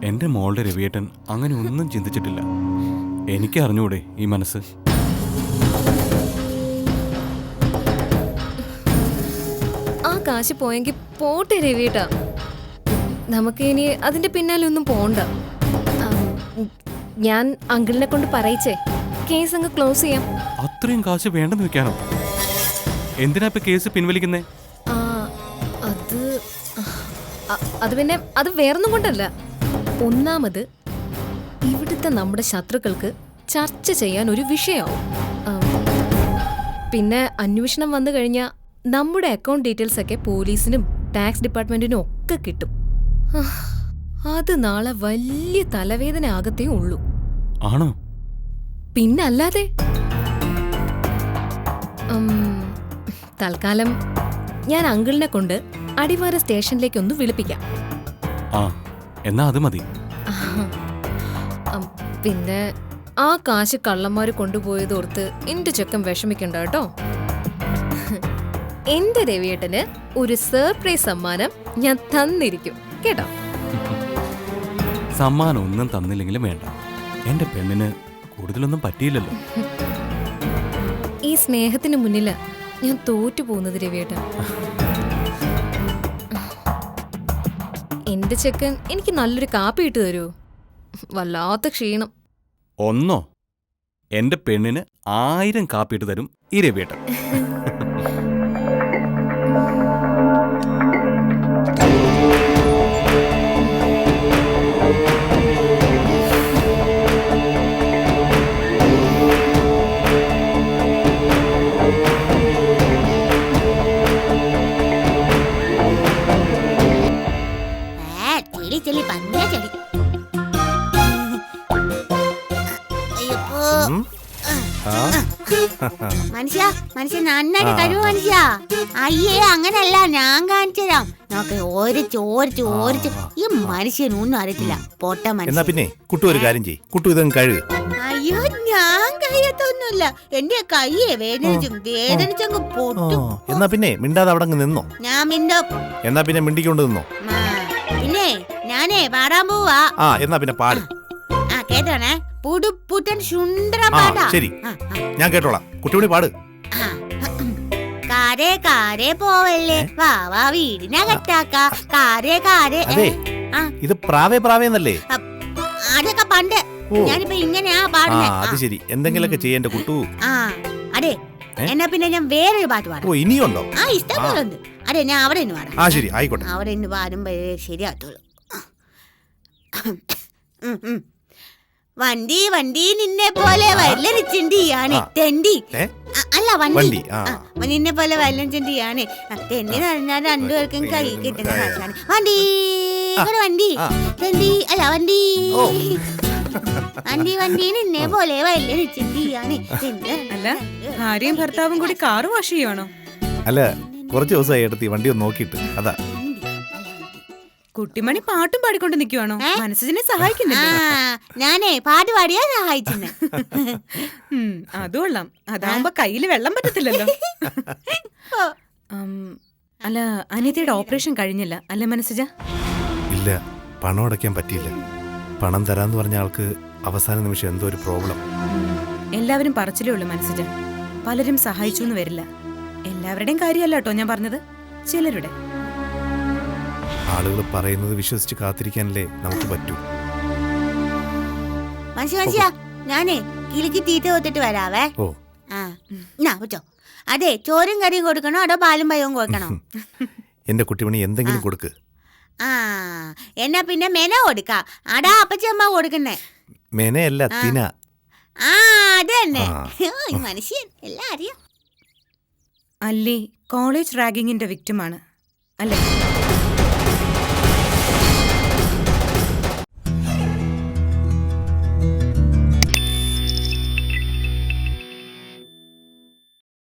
എന്റെ മോളുടെ രവിയേട്ടൻ അങ്ങനെ ഒന്നും ചിന്തിച്ചിട്ടില്ല. എനിക്ക് അറിഞ്ഞൂടെ ഈ മനസ്സ്? ആ കാശ് പോയെങ്കിൽ പോട്ടെ രവിയേട്ടാ, നമുക്ക് ഇനി അതിന്റെ പിന്നാലെ ഒന്നും പോണ്ട. ഞാൻ അങ്കിളിനെ കൊണ്ട് പറയിച്ചേ കേസ് അങ്ങ് ക്ലോസ് ചെയ്യാം. അത്രയും കാശ് വേണ്ടെന്ന് വെക്കാനോ? എന്തിനാ ഇപ്പൊ കേസ് പിൻവലിക്കുന്നേ? അത് പിന്നെ അത് വേറൊന്നും കൊണ്ടല്ല. ഒന്നാമത് ഇവിടുത്തെ നമ്മുടെ ശത്രുക്കൾക്ക് ചർച്ച ചെയ്യാൻ ഒരു വിഷയമാവും. പിന്നെ അന്വേഷണം വന്നു കഴിഞ്ഞാൽ നമ്മുടെ അക്കൗണ്ട് ഡീറ്റെയിൽസ് ഒക്കെ പോലീസിനും ടാക്സ് ഡിപ്പാർട്ട്മെന്റിനും ഒക്കെ കിട്ടും. അത് നാളെ വലിയ തലവേദന ആകത്തേ ഉള്ളൂ. ആണോ? പിന്നല്ലാതെ. തൽക്കാലം ഞാൻ അങ്കിളിനെ കൊണ്ട് അടിവാര സ്റ്റേഷനിലേക്ക് ഒന്ന് വിളിപ്പിക്കാം. എന്നാ അത് മതി. പിന്നെ ആ കാശ് കള്ളന്മാര് കൊണ്ടുപോയതോർത്ത് എന്റെ ചെക്കൻ വിഷമിക്കണ്ട കേട്ടോ. എന്റെ രവിയേട്ടന് ഒരു സർപ്രൈസ് സമ്മാനം ഞാൻ തന്നിരിക്കും കേട്ടോ. സമ്മാനം ഒന്നും തന്നില്ലെങ്കിലും വേണ്ട, എന്റെ പെണ്ണിന് കൂടുതലൊന്നും പറ്റിയില്ലല്ലോ. ഈ സ്നേഹത്തിന് മുന്നില് ഞാൻ തോറ്റു പോകുന്നത് രവിയേട്ടൻ. എന്റെ ചെക്കൻ എനിക്ക് നല്ലൊരു കാപ്പി ഇട്ട് തരുമോ? വല്ലാത്ത ക്ഷീണം. ഒന്നോ? എന്റെ പെണ്ണിന് 1000 കാപ്പിയിട്ട് തരും ഈ രവിയേട്ടൻ. മനുഷ്യ നന്നായിട്ട് കഴിവ് മനുഷ്യ. അയ്യേ അങ്ങനല്ല, ഞാൻ കാണിച്ചുതരാം. നോക്ക്, ഓരിച്ച് ഈ മനുഷ്യനൊന്നും അറിയത്തില്ല, പൊട്ട എന്നാ മനുഷ്യൻ. പിന്നെ കുട്ടു ഒരു കാര്യം ചെയ്യ്, കുട്ടു ഇതങ്ങ് കഴുകു. അയ്യോ, ഞാൻ കഴിയത്തൊന്നുമില്ല. എന്റെ കയ്യെ വേദനിച്ചങ്ങ് പൊട്ടും. എന്നാ പിന്നെ മിണ്ടാതെ അവിടെ അങ്ങ് നിന്നോ. ഞാൻ മിണ്ടോ? എന്നാ പിന്നെ മിണ്ടിക്കൊണ്ട് നിന്നോ. പിന്നെ ഞാനേ പാടാൻ പോവാ. എന്നാ പിന്നെ പാട്. കേട്ടോണേ, പുടുപ്പുട്ടൻ സുന്ദര പാടാ. ശരി, ഞാൻ കേട്ടോളാം. കുട്ടിയോടി പാട്. കാരേ കാരേ പോവല്ലേ, വാ വാ വീടിനകത്താക്ക. കാരേ കാരേ. അതെ, ഇത് പ്രാവേ പ്രാവേന്നല്ലേ? അതൊക്കെ പണ്ട്. ഞാനിപ്പോ ഇങ്ങനെയാ പാടുന്നേ. അത് ശരി, എന്തെങ്കിലൊക്കെ ചെയ്യേണ്ട കുട്ടു. അതെ, എന്നാ പിന്നെ ഞാൻ വേറൊരു പാട്ട് പാടാം. ഓ, ഇനിയുണ്ടോ? ഇഷ്ടം പോലെ ഉണ്ട്. അതെ, ഞാൻ അവിടെ നിന്ന് പാടാം. ശരി, ആയിക്കോട്ടെ. അവിടെ നിന്ന് പാടുമ്പോ ശരിയാത്തുള്ളൂ. വണ്ടി വണ്ടി നിന്നെ പോലെ വല്ലരിച്ചിണ്ടിയാണ് തെണ്ടി അല്ല വണ്ടി നിന്നെ പോലെ വല്ലരിച്ചിണ്ടിയാണ് തെണ്ടി പറഞ്ഞാൽ രണ്ടുപേർക്കും കൈ കിട്ടുന്ന കാശാണ് വണ്ടി വണ്ടി തെണ്ടി അല്ല വണ്ടി വണ്ടി വണ്ടി നിന്നെ പോലെ വല്ലരിച്ചിണ്ടിയാണ്. അല്ല ഭാര്യയും ഭർത്താവും കൂടി കാറ് വാഷ് ചെയ്യുവാണോ? അല്ല, കുറച്ച് ദിവസമായി എടുത്തി വണ്ടി ഒന്ന് നോക്കിയിട്ട്. അതാ കുട്ടിമണി പാട്ടും പാടിക്കൊണ്ട് നിൽക്കുവാണോ? മനസ്സിനെ സഹായിക്കുന്നില്ല. ഞാനേ പാട്ട് പാടിയാ സഹായിച്ചിരുന്നു. അത് കൊള്ളാം. അതാവുമ്പോ കയ്യില് വെള്ളം പറ്റത്തില്ലല്ലോ. അല്ല, അനിയത്തിയുടെ ഓപ്പറേഷൻ കഴിഞ്ഞില്ല അല്ലേ മനസ്സിജ? ഇല്ല, പണം അടയ്ക്കാൻ പറ്റിയില്ല. പണം തരാന്ന് പറഞ്ഞ ആൾക്ക് അവസാന നിമിഷം എന്തോ ഒരു പ്രോബ്ലം. എല്ലാവരും പറച്ചിലേ ഉള്ളൂ മനസ്സിജ. പലരും സഹായിച്ചു എന്ന് വരില്ല. എല്ലാവരുടെയും കാര്യമല്ല കേട്ടോ ഞാൻ പറഞ്ഞത്, ചിലരുടെ. ആളുകൾ പറയുന്നത് വിശ്വസിച്ച് കാത്തിരിക്കാനല്ലേ നമുക്ക് പറ്റൂ. മനസ്സിലാ, ഞാനേ കിളിക്ക് തീറ്റ കൊടുത്തിട്ട് വരാവേ. ഓ പറ്റോ? അതെ, ചോറും കറിയും കൊടുക്കണോ അതോ പാലും പയവും കൊടുക്കണോ? എന്റെ കുട്ടിമണി എന്തെങ്കിലും കൊടുക്ക്. എന്നാ പിന്നെ മെന കൊടുക്ക. അടാ അപ്പച്ചമ്മ കൊടുക്കുന്നേ. മെനയല്ല, തിന. അത് തന്നെ. മനുഷ്യൻ എല്ലാം അറിയാം. അല്ലി കോളേജ് റാഗിങ്ങിന്റെ വിക്ടിമാണ് അല്ലേ?